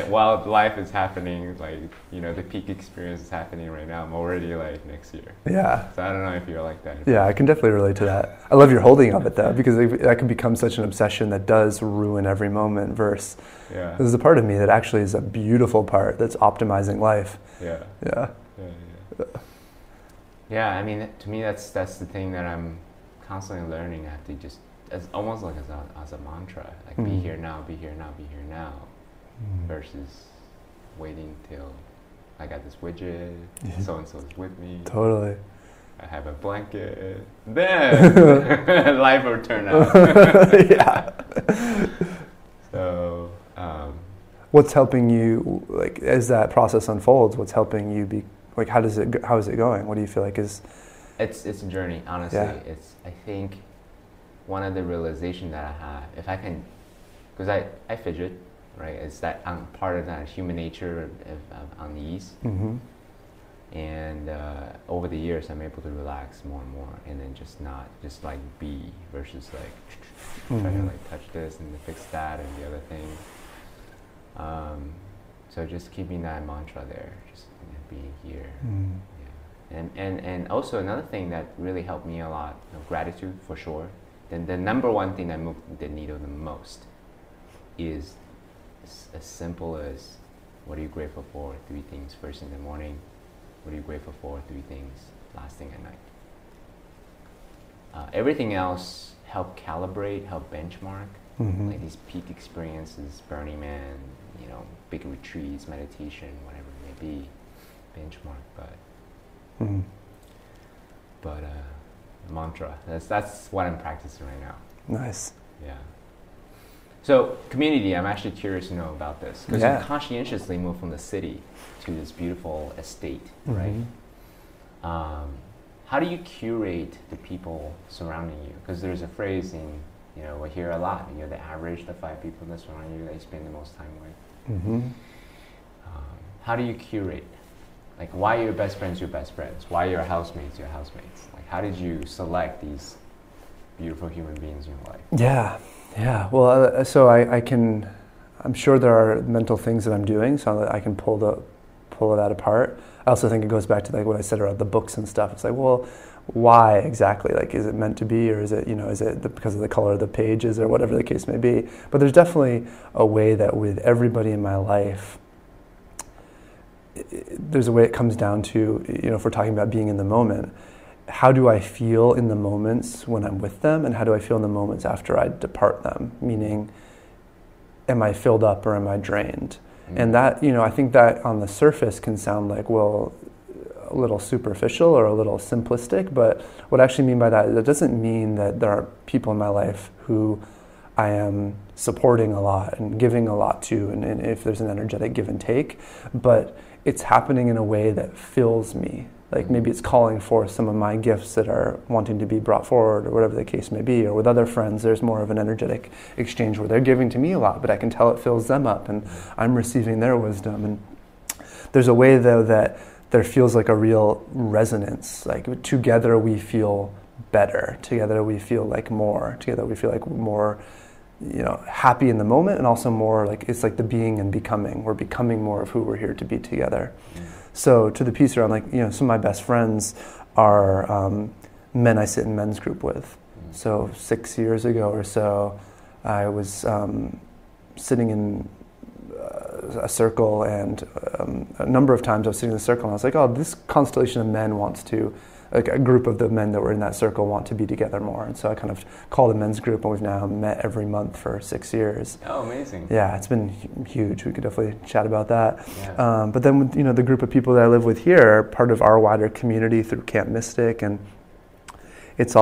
While life is happening, like, you know, the peak experience is happening right now, I'm already like next year. Yeah. So I don't know if you're like that. Yeah, I can definitely relate to that. I love your holding of it though, because that can become such an obsession that does ruin every moment versus there's a part of me that actually is a beautiful part that's optimizing life. Yeah. Yeah. Yeah, I mean, to me, that's the thing that I'm constantly learning. I have to just, it's almost like as a mantra, like be here now, be here now, be here now, versus waiting till I got this widget, so and so is with me. Totally. I have a blanket. Then life will turn out. Yeah. So. What's helping you, like, as that process unfolds? What's helping you be? Like, how is it going? What do you feel like is? It's a journey, honestly. Yeah. I think one of the realization that I have, if I can, because I fidget, right? It's that I'm part of that human nature of unease. And over the years, I'm able to relax more and more, and then just like be versus like try to like touch this and fix that and the other thing. So just keeping that mantra there, just being here. And also another thing that really helped me a lot, gratitude for sure. Then the number one thing that moved the needle the most is as simple as, what are you grateful for? 3 things first in the morning. What are you grateful for? 3 things last thing at night. Everything else help calibrate, help benchmark. Like these peak experiences, Burning Man, you know, big retreats, meditation, whatever it may be, benchmark. But mantra. That's what I'm practicing right now. Nice. Yeah. So community, I'm actually curious to know about this because you conscientiously moved from the city to this beautiful estate, right? How do you curate the people surrounding you? Because there's a phrase we hear a lot. You know, the average, the 5 people that surround you, that you spend the most time with. How do you curate? Like, why are your best friends your best friends? Why are your housemates your housemates? Like, how did you select these beautiful human beings in your life? Yeah. Well, so I'm sure there are mental things that I'm doing, so that I can pull that apart. I also think it goes back to like what I said about the books and stuff. It's like, well, why exactly? Like, is it meant to be, or is it, is it because of the color of the pages, or whatever the case may be? But there's definitely a way that with everybody in my life, there's a way it comes down to, if we're talking about being in the moment, how do I feel in the moments when I'm with them, and how do I feel in the moments after I depart them? Meaning, am I filled up or am I drained? Mm-hmm. And that, I think that on the surface can sound like, well, a little superficial or a little simplistic, but what I actually mean by that doesn't mean that there are people in my life who I am supporting a lot and giving a lot to, and if there's an energetic give and take, but it's happening in a way that fills me. Like maybe it's calling forth some of my gifts that are wanting to be brought forward, or whatever the case may be. Or with other friends, there's more of an energetic exchange where they're giving to me a lot, but I can tell it fills them up, and I'm receiving their wisdom. And there's a way, though, that there feels like a real resonance. Like together we feel better. Together we feel like more. Together we feel like more, happy in the moment, and also more like it's like the being and becoming. We're becoming more of who we're here to be together. So to the piece around, like, some of my best friends are men I sit in men's group with. So 6 years ago or so, I was sitting in a circle, and a number of times I was sitting in the circle, and I was like, oh, this constellation of men wants to, like a group of the men that were in that circle want to be together more. And so I kind of called a men's group, and we've now met every month for 6 years. Oh, amazing. Yeah, it's been huge. We could definitely chat about that. Yeah. But then with, the group of people that I live with here are part of our wider community through Camp Mystic, and it's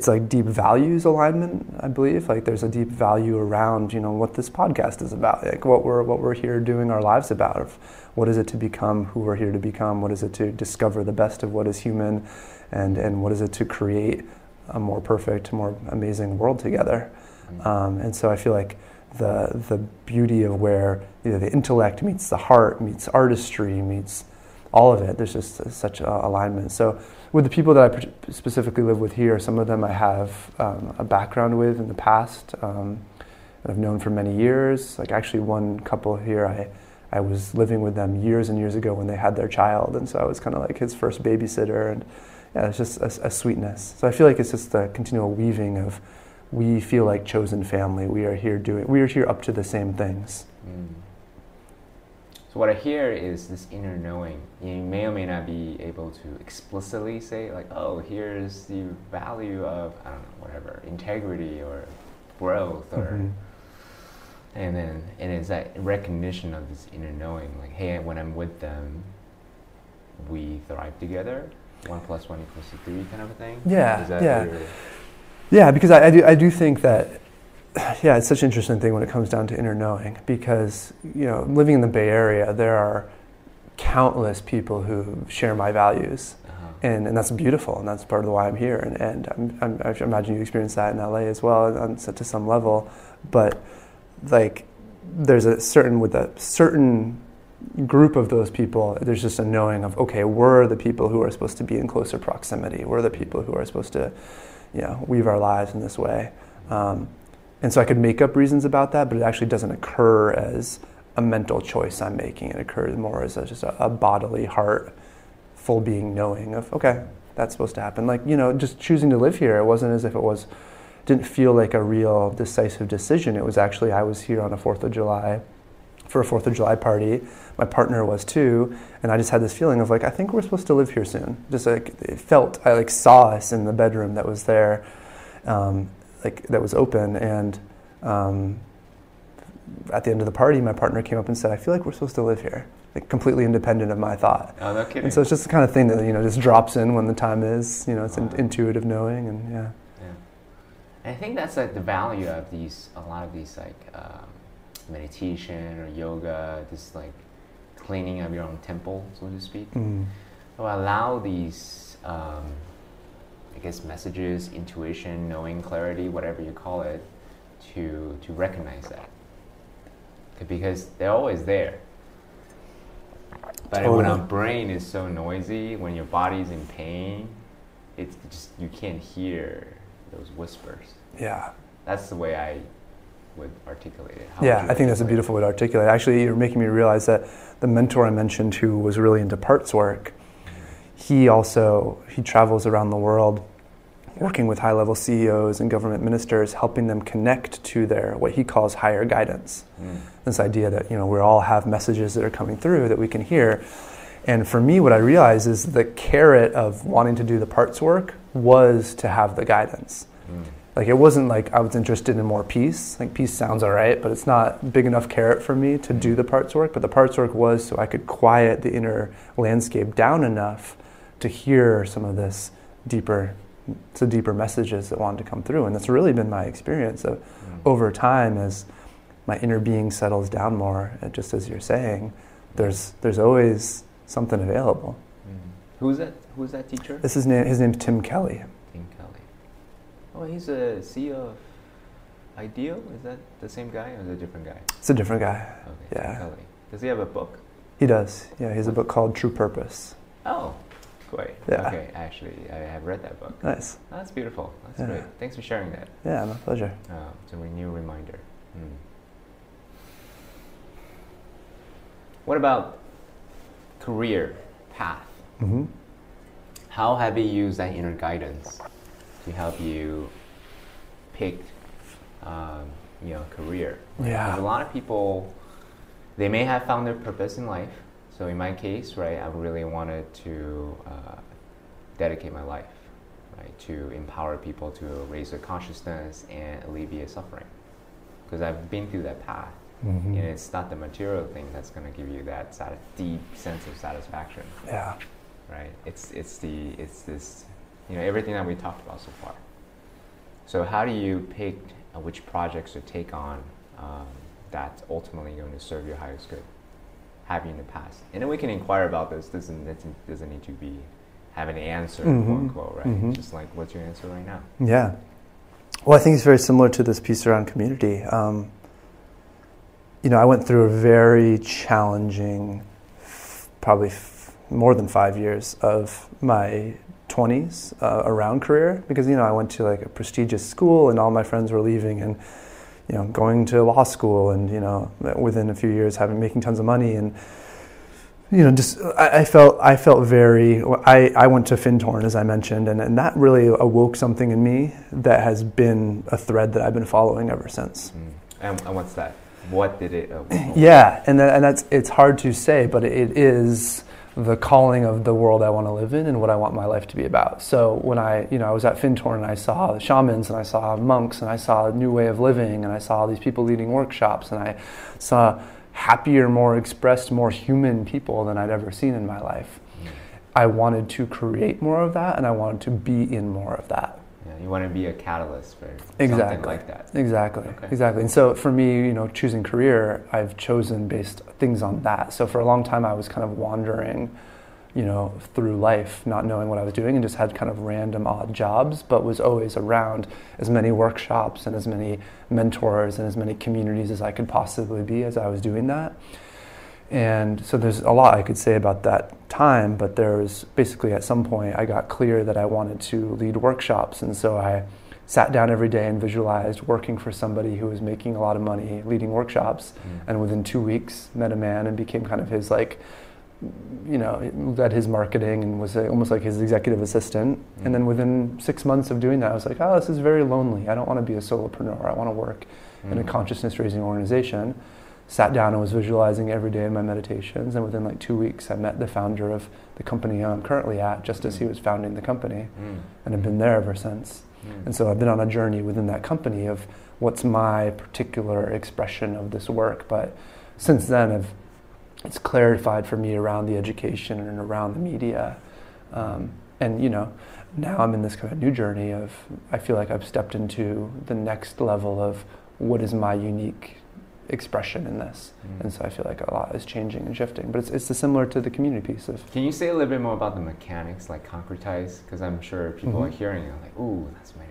like deep values alignment, I believe. Like there's a deep value around, what this podcast is about, like what we're here doing our lives about. What is it to become who we're here to become? What is it to discover the best of what is human? And what is it to create a more perfect, more amazing world together? And so I feel like the beauty of where the intellect meets the heart, meets artistry, meets all of it, there's just such alignment. So with the people that I specifically live with here, some of them I have a background with in the past, that I've known for many years. Like actually one couple here, I was living with them years and years ago when they had their child, and so I was kind of like his first babysitter, and yeah, it's just a sweetness. So I feel like it's just the continual weaving of, we feel like chosen family. We are here up to the same things. So what I hear is this inner knowing. You may or may not be able to explicitly say like, oh, here's the value of, I don't know, whatever, integrity or growth, or and it's that recognition of this inner knowing, like, hey, when I'm with them, we thrive together. 1 + 1 = 3 kind of a thing. Yeah, because I do think that, yeah, it's such an interesting thing when it comes down to inner knowing, because living in the Bay Area, there are countless people who share my values, and that's beautiful, and that's part of why I'm here, and I imagine you experience that in LA as well, to some level, but like there's a certain group of those people, there's just a knowing of, okay, we're the people who are supposed to be in closer proximity, we're the people who are supposed to weave our lives in this way. And so I could make up reasons about that, but it actually doesn't occur as a mental choice I'm making. It occurs more as just a bodily, heart, full being knowing of, okay, that's supposed to happen. Like, just choosing to live here, it wasn't as if didn't feel like a real decisive decision. It was actually, I was here on a 4th of July, for a 4th of July party. My partner was too, and I just had this feeling of like, I think we're supposed to live here soon. Just like, I like saw us in the bedroom that was there, that was open, and at the end of the party, my partner came up and said, I feel like we're supposed to live here, like completely independent of my thought. Oh, no kidding. And so it's just the kind of thing that, just drops in when the time is, it's intuitive knowing, and yeah. And I think that's like the value of a lot of these like meditation or yoga, this like cleaning of your own temple, so to speak. So allow these, I guess, messages, intuition, knowing, clarity, whatever you call it, to recognize that. Because they're always there. But Totally. when our brain is so noisy, when your body's in pain, it's just, you can't hear those whispers. Yeah. That's the way I would articulate it? Yeah, I think that's a beautiful way to articulate it. Actually, you're making me realize that the mentor I mentioned who was really into parts work, he travels around the world working with high-level CEOs and government ministers, helping them connect to their, what he calls higher guidance. This idea that, we all have messages that are coming through that we can hear. And for me, what I realized is the carrot of wanting to do the parts work was to have the guidance. Like, it wasn't like I was interested in more peace. Like, peace sounds all right, but it's not big enough carrot for me to do the parts work. But the parts work was so I could quiet the inner landscape down enough to hear some of this deeper messages that wanted to come through. And that's really been my experience of over time, as my inner being settles down more, and just as you're saying, there's always something available. Who's that teacher? His name's Tim Kelly. Tim Kelly. Oh, he's a CEO of Ideal? Is that the same guy or is it a different guy? It's a different guy. Okay, Yeah. Tim Kelly. Does he have a book? He does. Yeah, he has a book called True Purpose. Oh, great. Yeah. Okay, actually, I have read that book. Nice. Oh, that's beautiful. That's great. Thanks for sharing that. Yeah, my pleasure. It's a new reminder. What about career path? How have you used that inner guidance to help you pick, career? Yeah. Because a lot of people, they may have found their purpose in life. So in my case, right, I really wanted to dedicate my life, right, to empower people to raise their consciousness and alleviate suffering. Because I've been through that path. And it's not the material thing that's going to give you that deep sense of satisfaction. Yeah. Right. It's this, everything that we talked about so far. So how do you pick which projects to take on that's ultimately going to serve your highest good? Have you in the past? And then we can inquire about this. Doesn't need to have an answer, quote unquote, right? Just like, what's your answer right now? Yeah. Well, I think it's very similar to this piece around community. I went through a very challenging, probably more than 5 years of my 20s around career, because, I went to like a prestigious school and all my friends were leaving and, going to law school and, within a few years making tons of money and, I felt very, I went to Fintorn, as I mentioned, and that really awoke something in me that has been a thread that I've been following ever since. And what's that? What did it? Yeah, and it's hard to say, but it is the calling of the world I want to live in and what I want my life to be about. So when I was at Fintorn and I saw the shamans and I saw monks and I saw a new way of living and I saw these people leading workshops and I saw happier, more expressed, more human people than I'd ever seen in my life. I wanted to create more of that and I wanted to be in more of that. Yeah, you want to be a catalyst for something like that. Exactly. Okay. Exactly. And so for me, choosing career, I've chosen based things on that. So for a long time, I was kind of wandering, through life, not knowing what I was doing, and just had kind of random odd jobs, but was always around as many workshops and as many mentors and as many communities as I could possibly be as I was doing that. And so there's a lot I could say about that time, but there's basically at some point I got clear that I wanted to lead workshops. And so I sat down every day and visualized working for somebody who was making a lot of money leading workshops. And within 2 weeks met a man and became kind of his led his marketing and was almost like his executive assistant. And then within 6 months of doing that, I was like, oh, this is very lonely. I don't want to be a solopreneur. I want to work in a consciousness raising organization. Sat down and was visualizing every day in my meditations, and within 2 weeks I met the founder of the company I'm currently at, just as he was founding the company, and have been there ever since. And so I've been on a journey within that company of what's my particular expression of this work. But since then, it's clarified for me around the education and around the media. And now I'm in this kind of new journey of, I feel like I've stepped into the next level of what is my unique expression in this. And so I feel like a lot is changing and shifting, but it's similar to the community piece of. Can you say a little bit more about the mechanics, like concretize? Because I'm sure people are hearing it like, ooh, that's my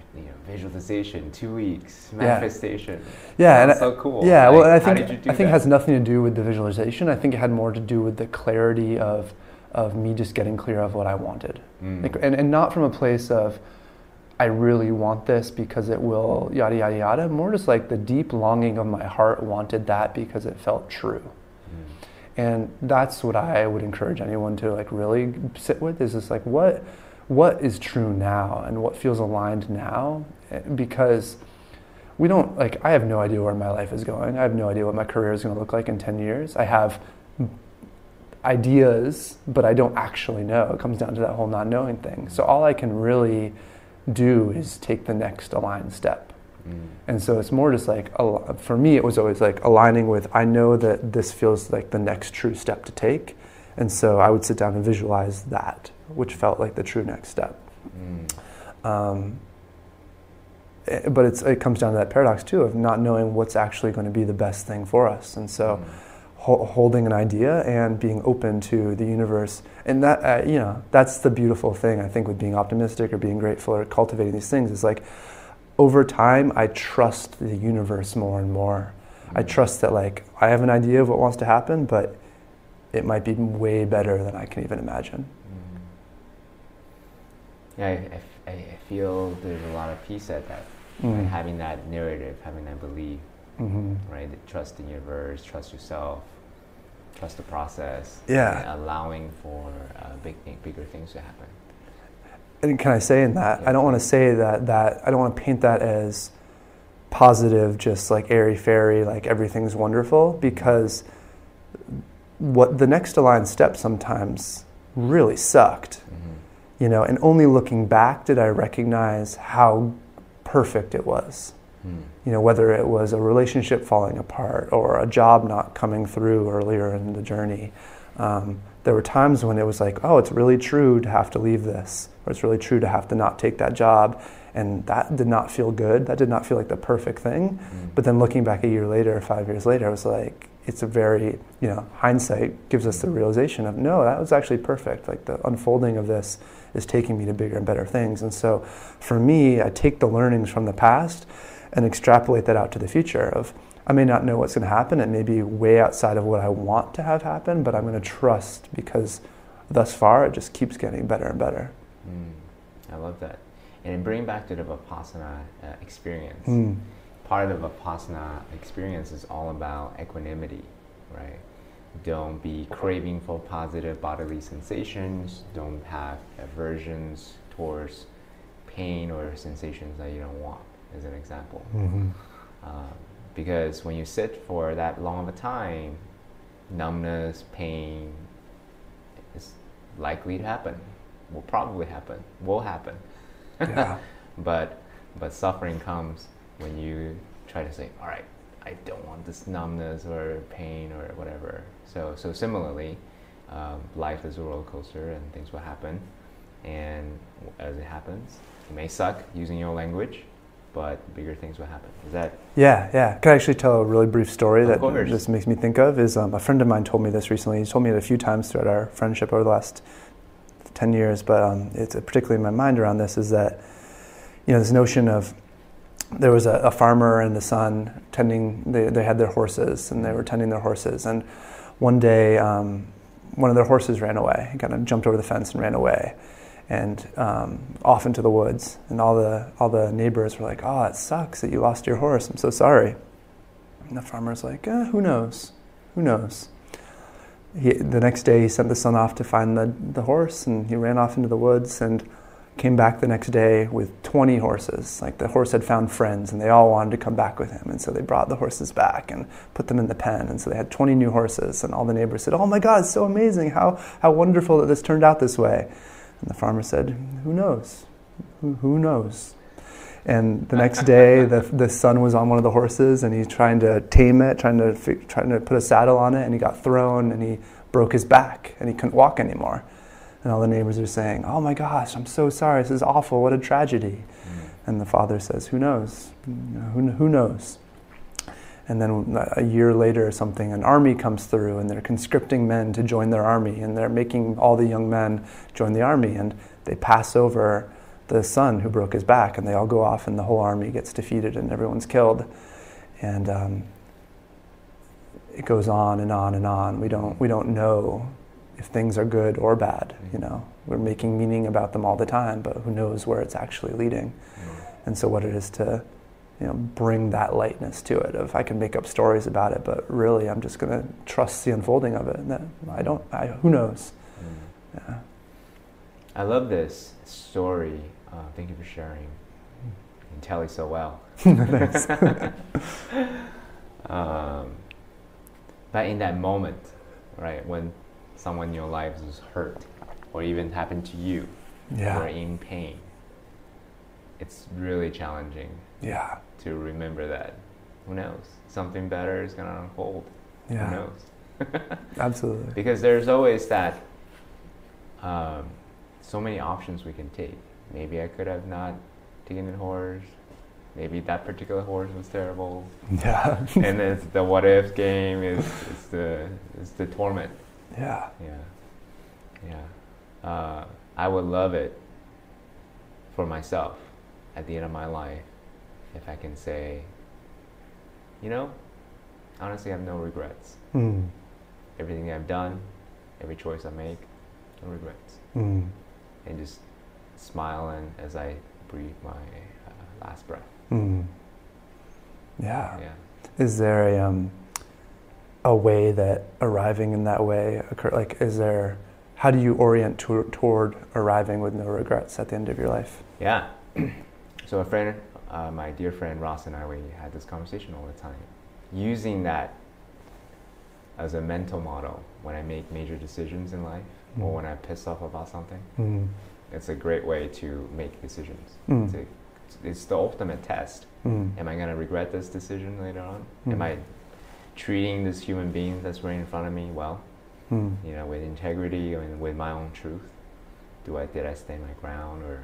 visualization, 2 weeks, manifestation. Yeah, that's so cool. Yeah, well, and I how did you do think it has nothing to do with the visualization. I think it had more to do with the clarity of me just getting clear of what I wanted, and not from a place of I really want this because it will yada yada yada. More just like the deep longing of my heart wanted that because it felt true. And that's what I would encourage anyone to like really sit with, is just like what is true now and what feels aligned now. Because we don't, like, I have no idea where my life is going. I have no idea what my career is going to look like in 10 years. I have ideas, but I don't actually know. It comes down to that whole not knowing thing. So all I can really do is take the next aligned step. And so it's more just like, for me, it was always like aligning with, I know that this feels like the next true step to take. And so I would sit down and visualize that, which felt like the true next step. But it comes down to that paradox too, of not knowing what's actually going to be the best thing for us. And so holding an idea and being open to the universe. And that, that's the beautiful thing, I think, with being optimistic or being grateful or cultivating these things, is like, over time, I trust the universe more and more. I trust that, like, I have an idea of what wants to happen, but it might be way better than I can even imagine. Yeah, I feel there's a lot of peace at that. Right? Having that narrative, having that belief, right? The trust in the universe, trust yourself, trust the process. Yeah. And allowing for bigger things to happen. And can I say in that, I don't want to say that I don't want to paint that as positive, just like airy-fairy, like everything's wonderful, because what the next aligned step sometimes really sucked. And only looking back did I recognize how perfect it was. Whether it was a relationship falling apart or a job not coming through earlier in the journey. There were times when it was like, oh, it's really true to have to leave this, or it's really true to have to not take that job. And that did not feel good. That did not feel like the perfect thing. But then looking back a year later, 5 years later, I was like, it's a very, hindsight gives us the realization of, no, that was actually perfect. Like, the unfolding of this is taking me to bigger and better things. And so for me, I take the learnings from the past and extrapolate that out to the future of, I may not know what's going to happen. It may be way outside of what I want to have happen, but I'm going to trust, because thus far it just keeps getting better and better. I love that. And bring back to the Vipassana experience. Part of the Vipassana experience is all about equanimity, right? Don't be craving for positive bodily sensations. Don't have aversions towards pain or sensations that you don't want, as an example. Because when you sit for that long of a time, numbness, pain is likely to happen. Will probably happen. Will happen. Yeah. But suffering comes when you try to say, all right, I don't want this numbness or pain or whatever. So similarly, life is a roller coaster and things will happen. And as it happens, it may suck, using your language, but bigger things will happen. Is that? Yeah. Can I actually tell a really brief story that course. this makes me think of? Is a friend of mine told me this recently. He's told me it a few times throughout our friendship over the last 10 years, but it's particularly in my mind around this, is that, this notion of, there was a farmer and the son tending, they had their horses, and they were tending their horses, and one day one of their horses ran away. He kind of jumped over the fence and ran away, and off into the woods. And all the neighbors were like, "Oh, it sucks that you lost your horse. I'm so sorry." And the farmer's like, "Who knows? Who knows?" The next day, he sent the son off to find the horse, and he ran off into the woods and came back the next day with 20 horses. Like, the horse had found friends, and they all wanted to come back with him. And so they brought the horses back and put them in the pen. And so they had 20 new horses, and all the neighbors said, "Oh my God, it's so amazing. How wonderful that this turned out this way." And the farmer said, "Who knows? Who knows?" And the next day, the son was on one of the horses, and he's trying to tame it, trying to put a saddle on it, and he got thrown, and he broke his back, and he couldn't walk anymore. And all the neighbors are saying, "Oh my gosh, I'm so sorry. This is awful. What a tragedy." And the father says, "Who knows? Who knows?" And then a year later or something, an army comes through, and they're conscripting men to join their army, and they're making all the young men join the army, and they pass over the son who broke his back, and they all go off, and the whole army gets defeated, and everyone's killed. And it goes on and on and on. We don't know if things are good or bad. We're making meaning about them all the time, but who knows where it's actually leading. And so what it is to bring that lightness to it, of I can make up stories about it, but really I'm just going to trust the unfolding of it, and that who knows. Yeah. I love this story. Thank you for sharing. You can tell it so well. Thanks. But in that moment, right, when someone in your life is hurt, or even happened to you, or in pain, it's really challenging to remember that. Who knows? Something better is going to unfold. Yeah. Who knows? Absolutely. Because there's always that, so many options we can take. Maybe I could have not taken the horse. Maybe that particular horse was terrible. Yeah. And it's the what if game is the torment. Yeah. I would love it for myself at the end of my life if I can say, honestly, I have no regrets. Everything I've done, every choice I make, no regrets. And just smile as I breathe my last breath. Yeah. Is there a way that arriving in that way occur? Like, how do you orient toward arriving with no regrets at the end of your life? Yeah. So a friend, my dear friend Ross and I, we had this conversation all the time, using that as a mental model when I make major decisions in life, or when I'm pissed off about something. It's a great way to make decisions. It's the ultimate test. Am I going to regret this decision later on? Am I treating this human being that's right in front of me well? With integrity and with my own truth? Did I stand my ground? Or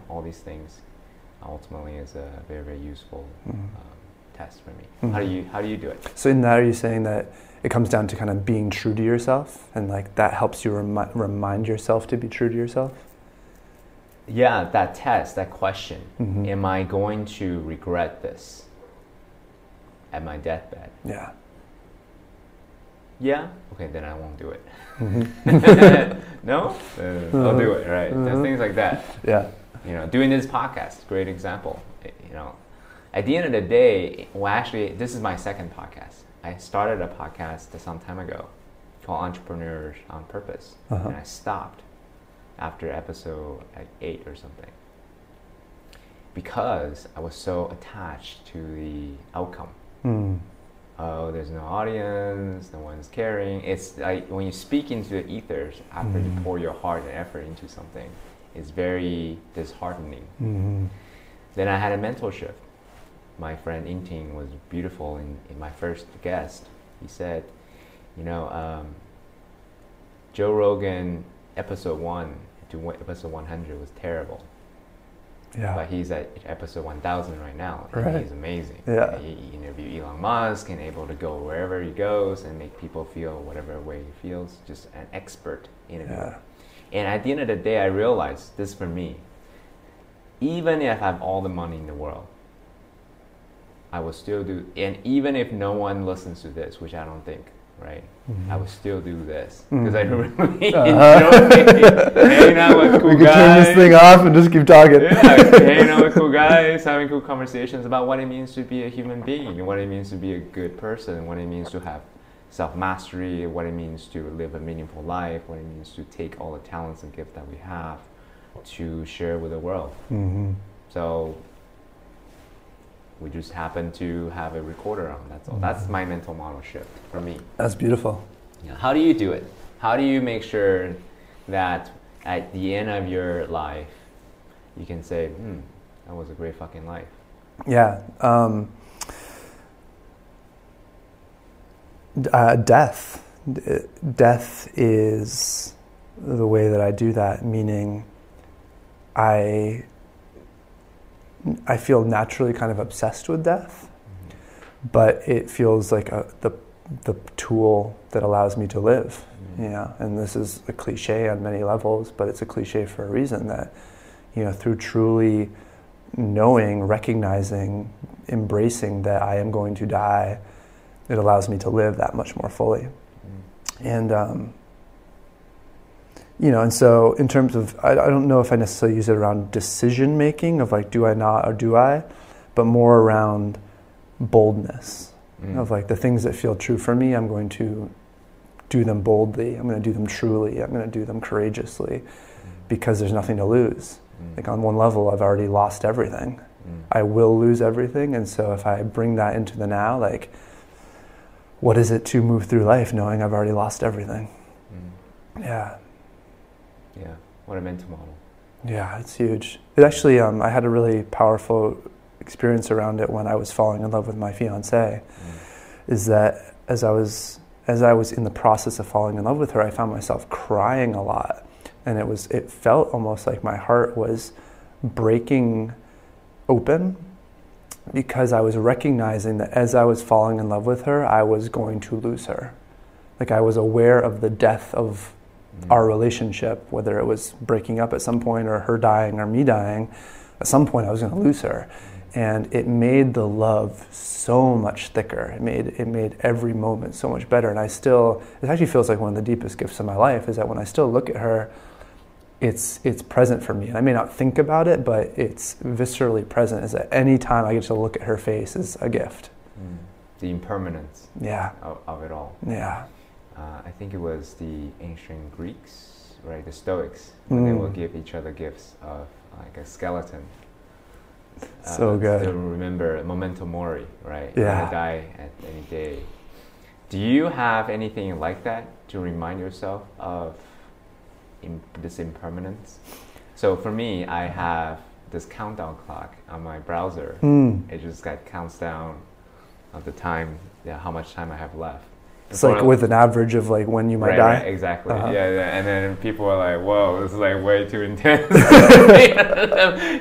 all these things ultimately is a very, very useful test for me. How do you do it? So in that, are you saying that it comes down to kind of being true to yourself, and like that helps you remind yourself to be true to yourself? Yeah, that test, that question. Am I going to regret this at my deathbed? Yeah. Yeah? Okay, then I won't do it. No? I'll do it, right? There's things like that. Yeah. Doing this podcast, great example. At the end of the day, actually, this is my second podcast. I started a podcast some time ago called Entrepreneurs on Purpose, and I stopped after episode 8 or something because I was so attached to the outcome. Oh, there's no audience, no one's caring. It's like when you speak into the ethers after you pour your heart and effort into something, it's very disheartening. Then I had a mental shift. My friend Inting was beautiful in my first guest. He said, Joe Rogan episode 1 to episode 100 was terrible. Yeah. But he's at episode 1000 right now. Right. And he's amazing. Yeah. He interviewed Elon Musk and able to go wherever he goes and make people feel whatever way he feels. Just an expert interviewer. Yeah. And at the end of the day, I realized this for me. Even if I have all the money in the world, I will still do, and even if no one listens to this, which I don't think, right? I will still do this because I really enjoy hanging out with cool guys. We can turn this thing off and just keep talking. Yeah, hanging out with cool guys, having cool conversations about what it means to be a human being, what it means to be a good person, what it means to have self-mastery, what it means to live a meaningful life, what it means to take all the talents and gifts that we have to share with the world. So we just happen to have a recorder on, that's all. That's my mental model shift for me. That's beautiful. Yeah. How do you do it? How do you make sure that at the end of your life, you can say, that was a great fucking life? Yeah. Death. Death is the way that I do that, meaning I feel naturally kind of obsessed with death, but it feels like the tool that allows me to live. And this is a cliche on many levels, but it's a cliche for a reason, that through truly knowing, recognizing, embracing that I am going to die, it allows me to live that much more fully. And And so in terms of, I don't know if I necessarily use it around decision making of like, do I not or do I, but more around boldness of like the things that feel true for me, I'm going to do them boldly. I'm going to do them truly. I'm going to do them courageously because there's nothing to lose. Like on one level, I've already lost everything. I will lose everything. And so if I bring that into the now, like, what is it to move through life knowing I've already lost everything? Yeah. Yeah. What a mental model. Yeah, it's huge. It actually, I had a really powerful experience around it when I was falling in love with my fiancée. Is that as I was in the process of falling in love with her, I found myself crying a lot. And it felt almost like my heart was breaking open because I was recognizing that as I was falling in love with her, I was going to lose her. Like I was aware of the death of our relationship, whether it was breaking up at some point or her dying or me dying. At some point I was going to lose her. And it made the love so much thicker. It made every moment so much better. And it actually feels like one of the deepest gifts of my life is that when I still look at her, it's present for me. And I may not think about it, but it's viscerally present. Is that any time I get to look at her face is a gift. The impermanence of it all. Yeah. I think it was the ancient Greeks, right? The Stoics, when they will give each other gifts of like a skeleton. So good. To remember memento mori, right? Yeah. You're gonna die at any day. Do you have anything like that to remind yourself of this impermanence? So for me, I have this countdown clock on my browser. It just counts down of the time, how much time I have left. It's like with an average of like when you might die. Right, exactly. Yeah. And then people are like, "Whoa, this is like way too intense."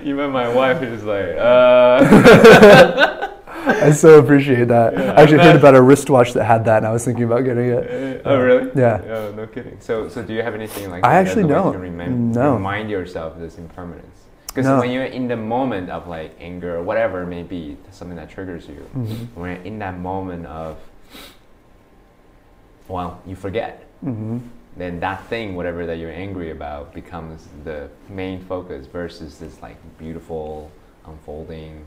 Even my wife is like, I so appreciate that. Yeah, I actually heard about a wristwatch that had that, and I was thinking about getting it. Oh, really? Yeah. Oh, no kidding. So do you have anything like I that actually don't. to remind yourself of this impermanence? Because when you're in the moment of like anger or whatever it may be, something that triggers you, when you're in that moment of, well, you forget. Then that thing, whatever that you're angry about, becomes the main focus versus this like beautiful unfolding,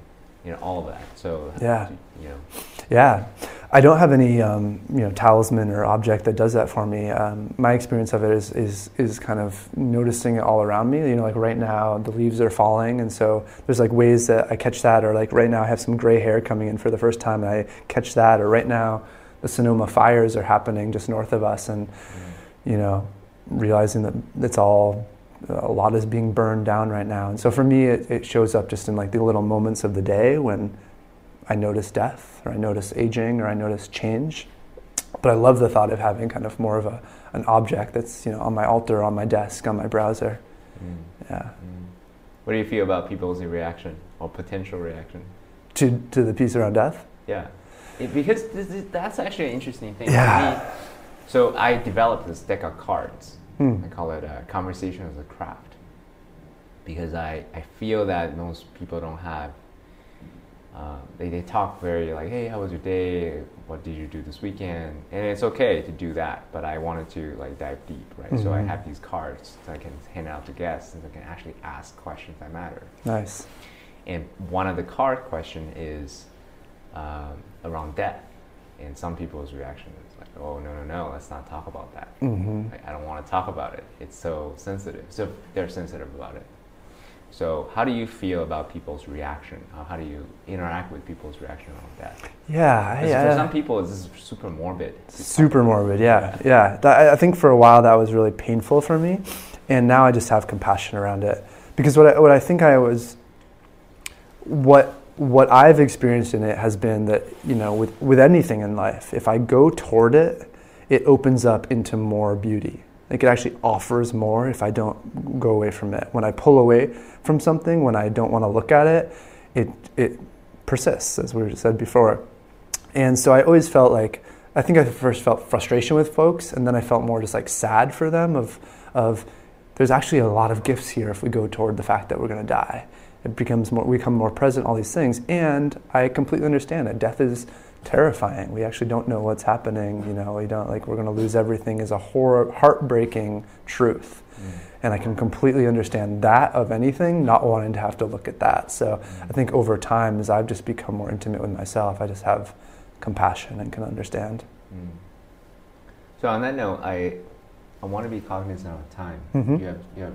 all of that. So yeah, I don't have any talisman or object that does that for me. My experience of it is kind of noticing it all around me. Like right now the leaves are falling, and so there's like ways that I catch that, or like right now I have some gray hair coming in for the first time and I catch that, or right now the Sonoma fires are happening just north of us, and realizing that it's all, a lot is being burned down right now. And so for me, it shows up just in like the little moments of the day when I notice death, or I notice aging, or I notice change. But I love the thought of having kind of more of an object that's on my altar, on my desk, on my browser. Yeah. What do you feel about people's reaction or potential reaction to the piece around death? Yeah. Because that's actually an interesting thing. Yeah. For me, so I developed this deck of cards. I call it Conversation as a Craft. Because I feel that most people don't have, they talk very like, hey, how was your day? What did you do this weekend? And it's okay to do that, but I wanted to like dive deep, right? So I have these cards that I can hand out to guests and I can actually ask questions that matter. Nice. And one of the card question is around death. And some people's reaction is like, oh, no, let's not talk about that. Like, I don't want to talk about it. It's so sensitive. So they're sensitive about it. So how do you feel about people's reaction? How do you interact with people's reaction on death? Yeah. For some people, it's super morbid. Super morbid, yeah. I think for a while that was really painful for me. And now I just have compassion around it. Because what I think what I've experienced in it has been that, with anything in life, if I go toward it, it opens up into more beauty. Like it actually offers more if I don't go away from it. When I pull away from something, when I don't want to look at it, it persists, as we said before. And so I always felt like, I think I first felt frustration with folks, and then I felt more just like sad for them of there's actually a lot of gifts here if we go toward the fact that we're going to die. We become more present, all these things. And I completely understand that death is terrifying. We actually don't know what's happening. You know, we don't like we're going to lose everything is a heartbreaking truth. And I can completely understand that of anything, not wanting to have to look at that. So I think over time, as I've just become more intimate with myself, I just have compassion and can understand. So on that note, I want to be cognizant of time.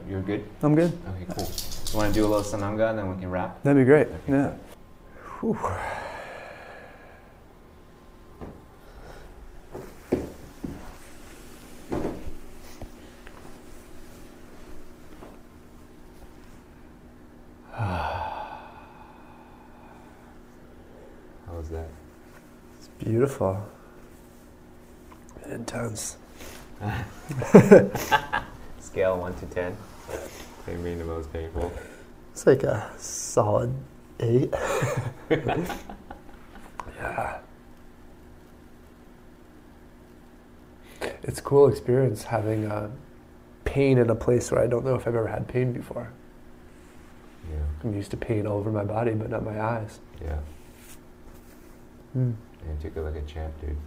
You're good? I'm good. Okay, cool. You want to do a little sananga and then we can wrap? That'd be great. Okay. Yeah. Whew. How was that? It's beautiful. And intense. Scale 1 to 10. 10 being the most painful. It's like a solid 8. Yeah. It's a cool experience having pain in a place where I don't know if I've ever had pain before. Yeah. I'm used to pain all over my body, but not my eyes. Yeah. And you took it like a champ, dude.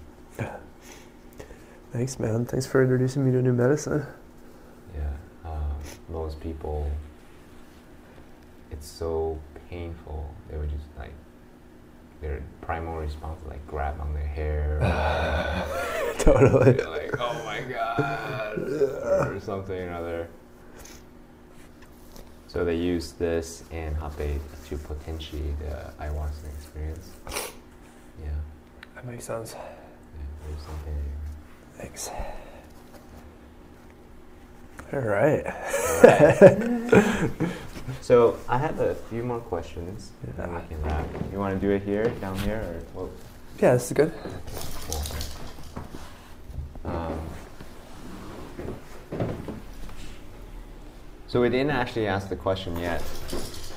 Thanks, man. Thanks for introducing me to new medicine. Yeah. Most people, it's so painful. They would just like, their primal response is like grab on their hair. Totally. Like, oh my God. Or something or other. So they use this and hape to potentiate the ayahuasca experience. Yeah. That makes sense. Yeah, there's something. Thanks. All right. So I have a few more questions. Yeah. And we can wrap. You want to do it here, down here, or what? Yeah, this is good. Cool. So we didn't actually ask the question yet,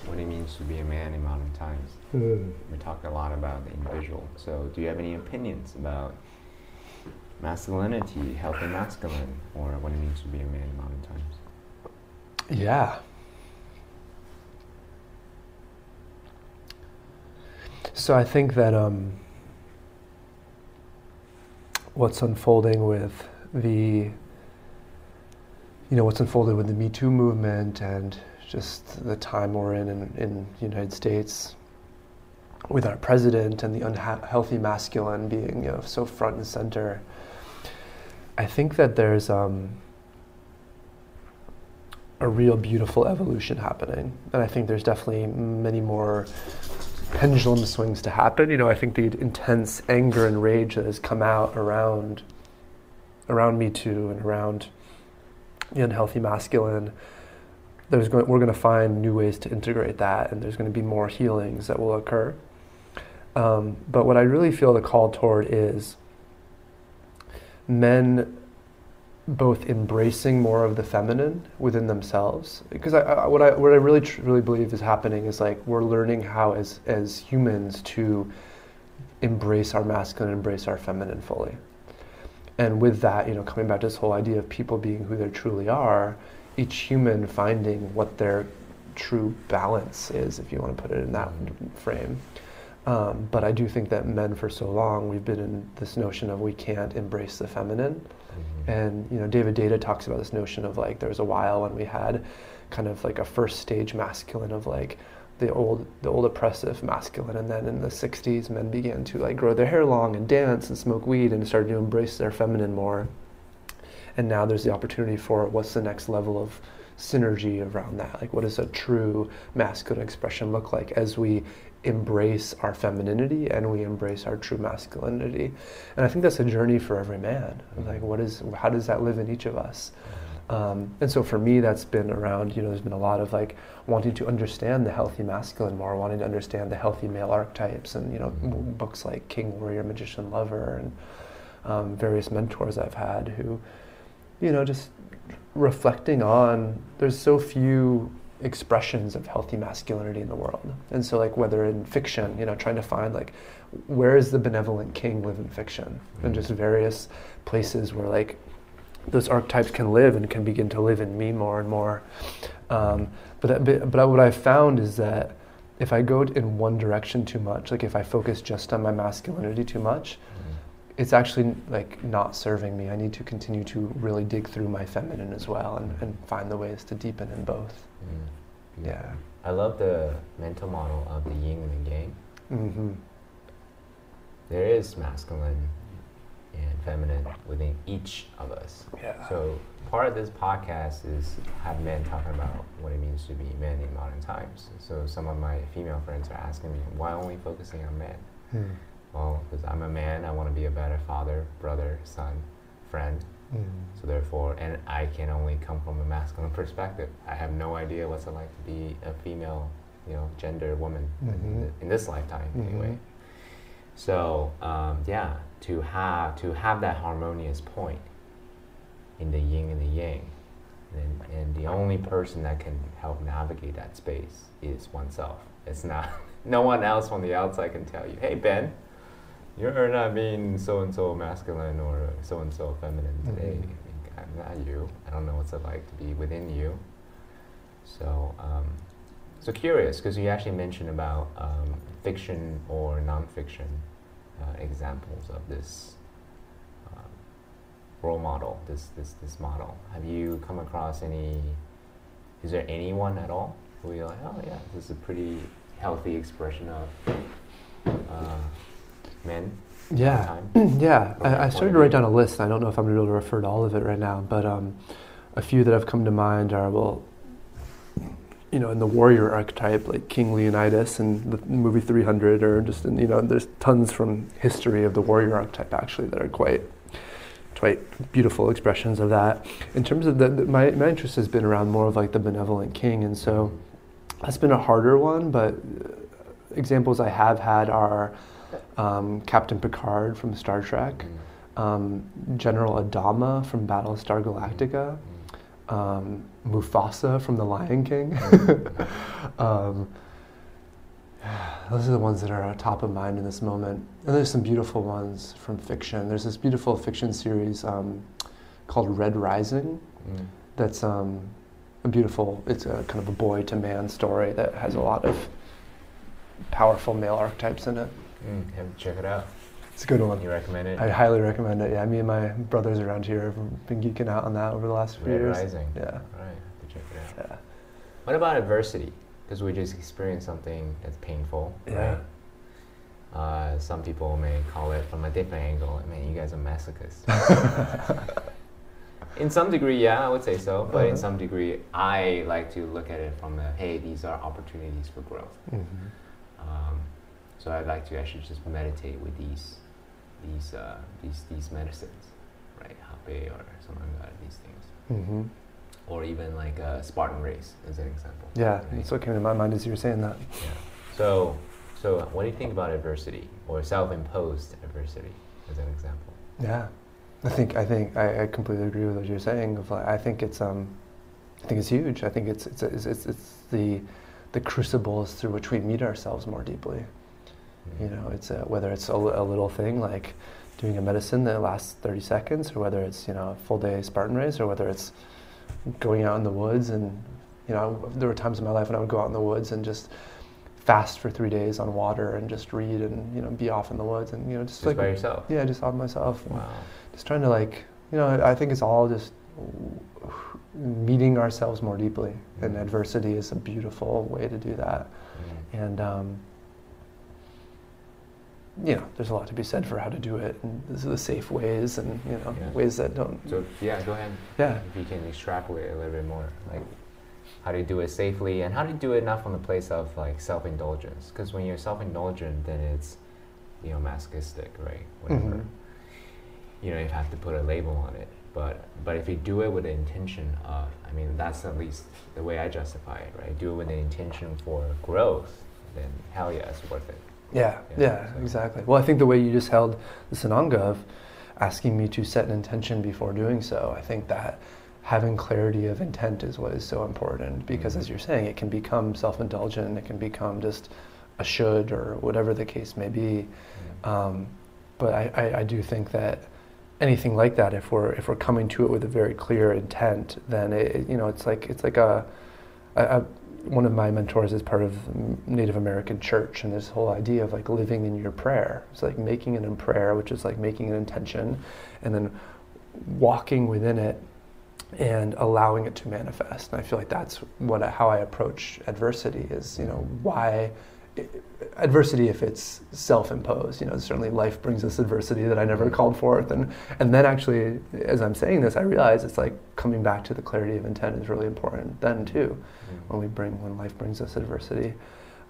what it means to be a man in modern times. We talked a lot about the individual. So do you have any opinions about masculinity, healthy masculine, or what it means to be a man in modern times? Yeah. So I think that what's unfolding with what's unfolded with the Me Too movement and just the time we're in the United States with our president and the unhealthy masculine being so front and center. I think that there's a real beautiful evolution happening, and I think there's definitely many more pendulum swings to happen. I think the intense anger and rage that has come out around Me Too and around the unhealthy masculine, we're going to find new ways to integrate that, and there's going to be more healings that will occur. But what I really feel the call toward is men both embracing more of the feminine within themselves, because what I really truly believe is happening is like we're learning how as humans to embrace our masculine, embrace our feminine fully. And with that, coming back to this whole idea of people being who they truly are, each human finding what their true balance is, if you want to put it in that frame. But I do think that men for so long, we've been in this notion of we can't embrace the feminine. And David Data talks about this notion of like there was a while when we had kind of like a first stage masculine of like the old oppressive masculine, and then in the 60s men began to like grow their hair long and dance and smoke weed and started to embrace their feminine more. And now there's the opportunity for what's the next level of synergy around that, like what does a true masculine expression look like as we embrace our femininity and we embrace our true masculinity. And I think that's a journey for every man. Like how does that live in each of us? And so for me, that's been around, there's been a lot of like wanting to understand the healthy masculine more, wanting to understand the healthy male archetypes, and books like King, Warrior, Magician, Lover, and various mentors I've had who, just reflecting on, there's so few expressions of healthy masculinity in the world. And so like whether in fiction, trying to find like where is the benevolent king live in fiction, and just various places where like those archetypes can live and can begin to live in me more and more. But what I've found is that if I go in one direction too much, like if I focus just on my masculinity too much, it's actually like not serving me. I need to continue to really dig through my feminine as well and find the ways to deepen in both. Yeah. I love the mental model of the yin and the yang. Mm-hmm. There is masculine and feminine within each of us. Yeah. So part of this podcast is have men talking about what it means to be men in modern times. So some of my female friends are asking me, why only focusing on men? Well, because I'm a man, I want to be a better father, brother, son, friend. So therefore, and I can only come from a masculine perspective. I have no idea what's it like to be a female, gender woman in this lifetime anyway. So yeah, to have that harmonious point in the yin and the yang, and the only person that can help navigate that space is oneself. It's not no one else from the outside can tell you, hey Ben, you're not being so-and-so masculine or so-and-so feminine today. I'm not you. I don't know what's it like to be within you. So, so curious, because you actually mentioned about fiction or non-fiction examples of this role model, this model. Have you come across any, is there anyone at all who you're like, oh yeah, this is a pretty healthy expression of men? Yeah, yeah. I started to write down a list. I don't know if I'm going to be able to refer to all of it right now, but a few that have come to mind are, well, in the warrior archetype, like King Leonidas in the movie 300, or just in, there's tons from history of the warrior archetype actually that are quite beautiful expressions of that. In terms of my interest has been around more of like the benevolent king, and so that's been a harder one, but examples I have had are Captain Picard from Star Trek, General Adama from Battlestar Galactica, Mufasa from The Lion King. Those are the ones that are top of mind in this moment. And there's some beautiful ones from fiction. There's this beautiful fiction series called Red Rising. That's a beautiful, it's a kind of a boy to man story that has a lot of powerful male archetypes in it. Have to check it out. It's a good one. You recommend it? I highly recommend it. Yeah, me and my brothers around here have been geeking out on that over the last few years. Red Rising. Yeah. Right, have to check it out. Yeah. What about adversity? Because we just experienced something that's painful, Yeah. right? Some people may call it from a different angle. Man, you guys are masochists. In some degree, yeah, I would say so. But in some degree, I like to look at it from hey, these are opportunities for growth. So I'd like to actually just meditate with these medicines, right? Hape or something like these things. Or even like a Spartan race as an example. Yeah, right? that's what came to my mind as you were saying that. Yeah. So what do you think about adversity or self-imposed adversity as an example? Yeah, I completely agree with what you're saying. I think it's huge. I think it's the crucibles through which we meet ourselves more deeply. It's whether it's a little thing like doing a medicine that lasts 30 seconds, or whether it's a full day Spartan race, or whether it's going out in the woods. And there were times in my life when I would go out in the woods and just fast for 3 days on water and just read and be off in the woods and just like by yourself. Yeah, just off myself. Wow. Just trying to I think it's all just meeting ourselves more deeply, and adversity is a beautiful way to do that. And there's a lot to be said for how to do it, and these are the safe ways, and ways that don't. So yeah, go ahead. Yeah. If you can extrapolate a little bit more, like how do you do it safely, and how do you do it not from the place of like self-indulgence? Because when you're self-indulgent, then it's masochistic, right? Whatever. You have to put a label on it. But if you do it with the intention of, that's at least the way I justify it, right? Do it with the intention for growth, then hell yeah, it's worth it. Yeah, so. Exactly. Well, I think the way you just held the Sananga of asking me to set an intention before doing so, I think that having clarity of intent is what is so important, because as you're saying, it can become self-indulgent, it can become just a should or whatever the case may be. But I do think that anything like that, if we're coming to it with a very clear intent, then it's like a one of my mentors is part of Native American church, and this whole idea of like living in your prayer. It's like making it in prayer, which is like making an intention, and then walking within it and allowing it to manifest. And I feel like that's how I approach adversity is, why adversity, if it's self-imposed, certainly life brings us adversity that I never called forth. And then actually, as I'm saying this, I realize it's like coming back to the clarity of intent is really important then too, when life brings us adversity.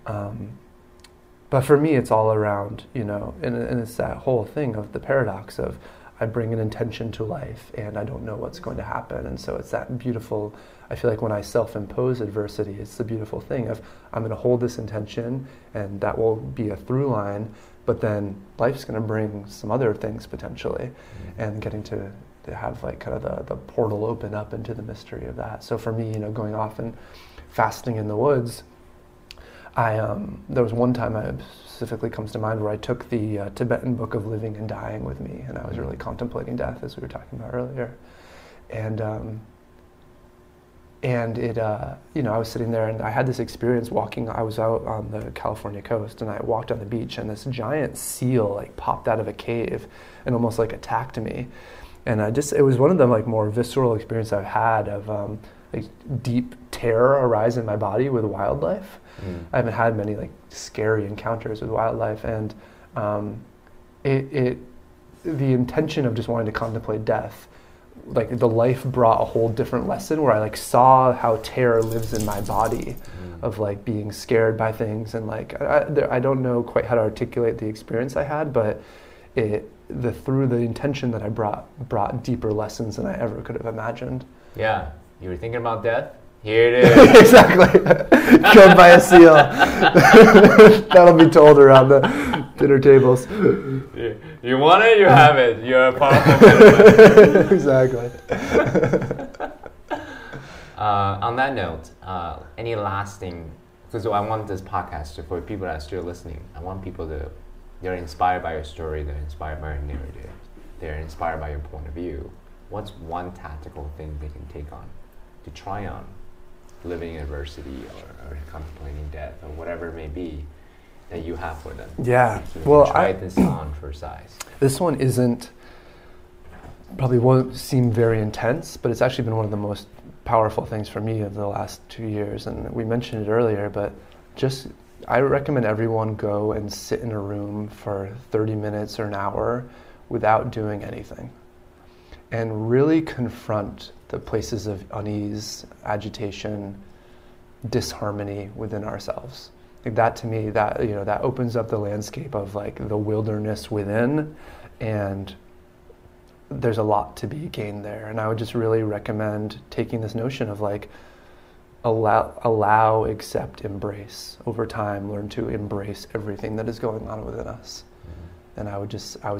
But for me, it's all around, and it's that whole thing of the paradox of I bring an intention to life and I don't know what's going to happen. And so it's that beautiful, I feel like when I self-impose adversity, it's the beautiful thing of I'm going to hold this intention and that will be a through line, but then life's going to bring some other things potentially, and getting to have like kind of the portal open up into the mystery of that. So for me, going off and fasting in the woods, there was one time I specifically comes to mind where I took the Tibetan Book of Living and Dying with me, and I was really contemplating death, as we were talking about earlier. And it, I was sitting there and I had this experience walking. I was out on the California coast and I walked on the beach, and this giant seal like popped out of a cave and almost like attacked me. And it was one of the like more visceral experiences I've had of like deep terror arise in my body with wildlife. I haven't had many like scary encounters with wildlife, and the intention of just wanting to contemplate death, like the life brought a whole different lesson where I like saw how terror lives in my body, of like being scared by things, and like I don't know quite how to articulate the experience I had, but through the intention that I brought deeper lessons than I ever could have imagined. Yeah, you were thinking about death? Here it is. Exactly. Killed by a seal. That'll be told around the dinner tables. You want it, you have it. You're a powerful. Exactly. On that note, any lasting, because I want this podcast for people that are still listening, I want people they're inspired by your story, they're inspired by your narrative, they're inspired by your point of view. What's one tactical thing they can take on to try on living in adversity or contemplating death or whatever it may be that you have for them? Yeah. So try this on for size. This one probably won't seem very intense, but it's actually been one of the most powerful things for me of the last 2 years. And we mentioned it earlier, but I recommend everyone go and sit in a room for 30 minutes or an hour without doing anything and really confront the places of unease, agitation, disharmony within ourselves. Like that to me, that opens up the landscape of like the wilderness within, and there's a lot to be gained there. And I would just really recommend taking this notion of like allow, accept, embrace. Over time, learn to embrace everything that is going on within us. And I would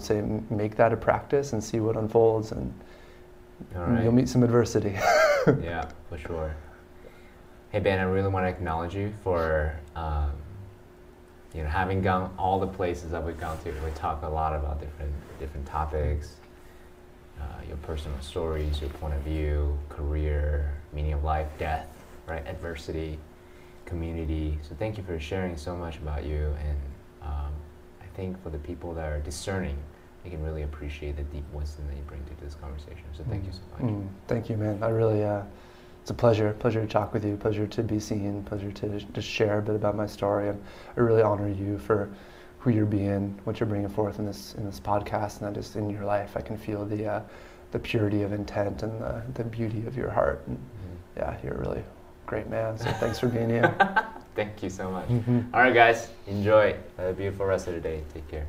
say make that a practice and see what unfolds, and you'll meet some adversity. Yeah, for sure. Hey Ben, I really want to acknowledge you for having gone all the places that we've gone to. We talk a lot about different topics, your personal stories, your point of view, career, meaning of life, death, right? Adversity, community. So thank you for sharing so much about you, and I think for the people that are discerning, they can really appreciate the deep wisdom that you bring to this conversation. So thank you so much. Thank you, man. I really, it's a pleasure to talk with you, pleasure to be seen, pleasure to just share a bit about my story. And I really honor you for who you're being, what you're bringing forth in this podcast, and just in your life. I can feel the purity of intent and the beauty of your heart. And yeah, you're a really great man. So thanks for being here. Thank you so much. All right, guys, enjoy. Have a beautiful rest of the day. Take care.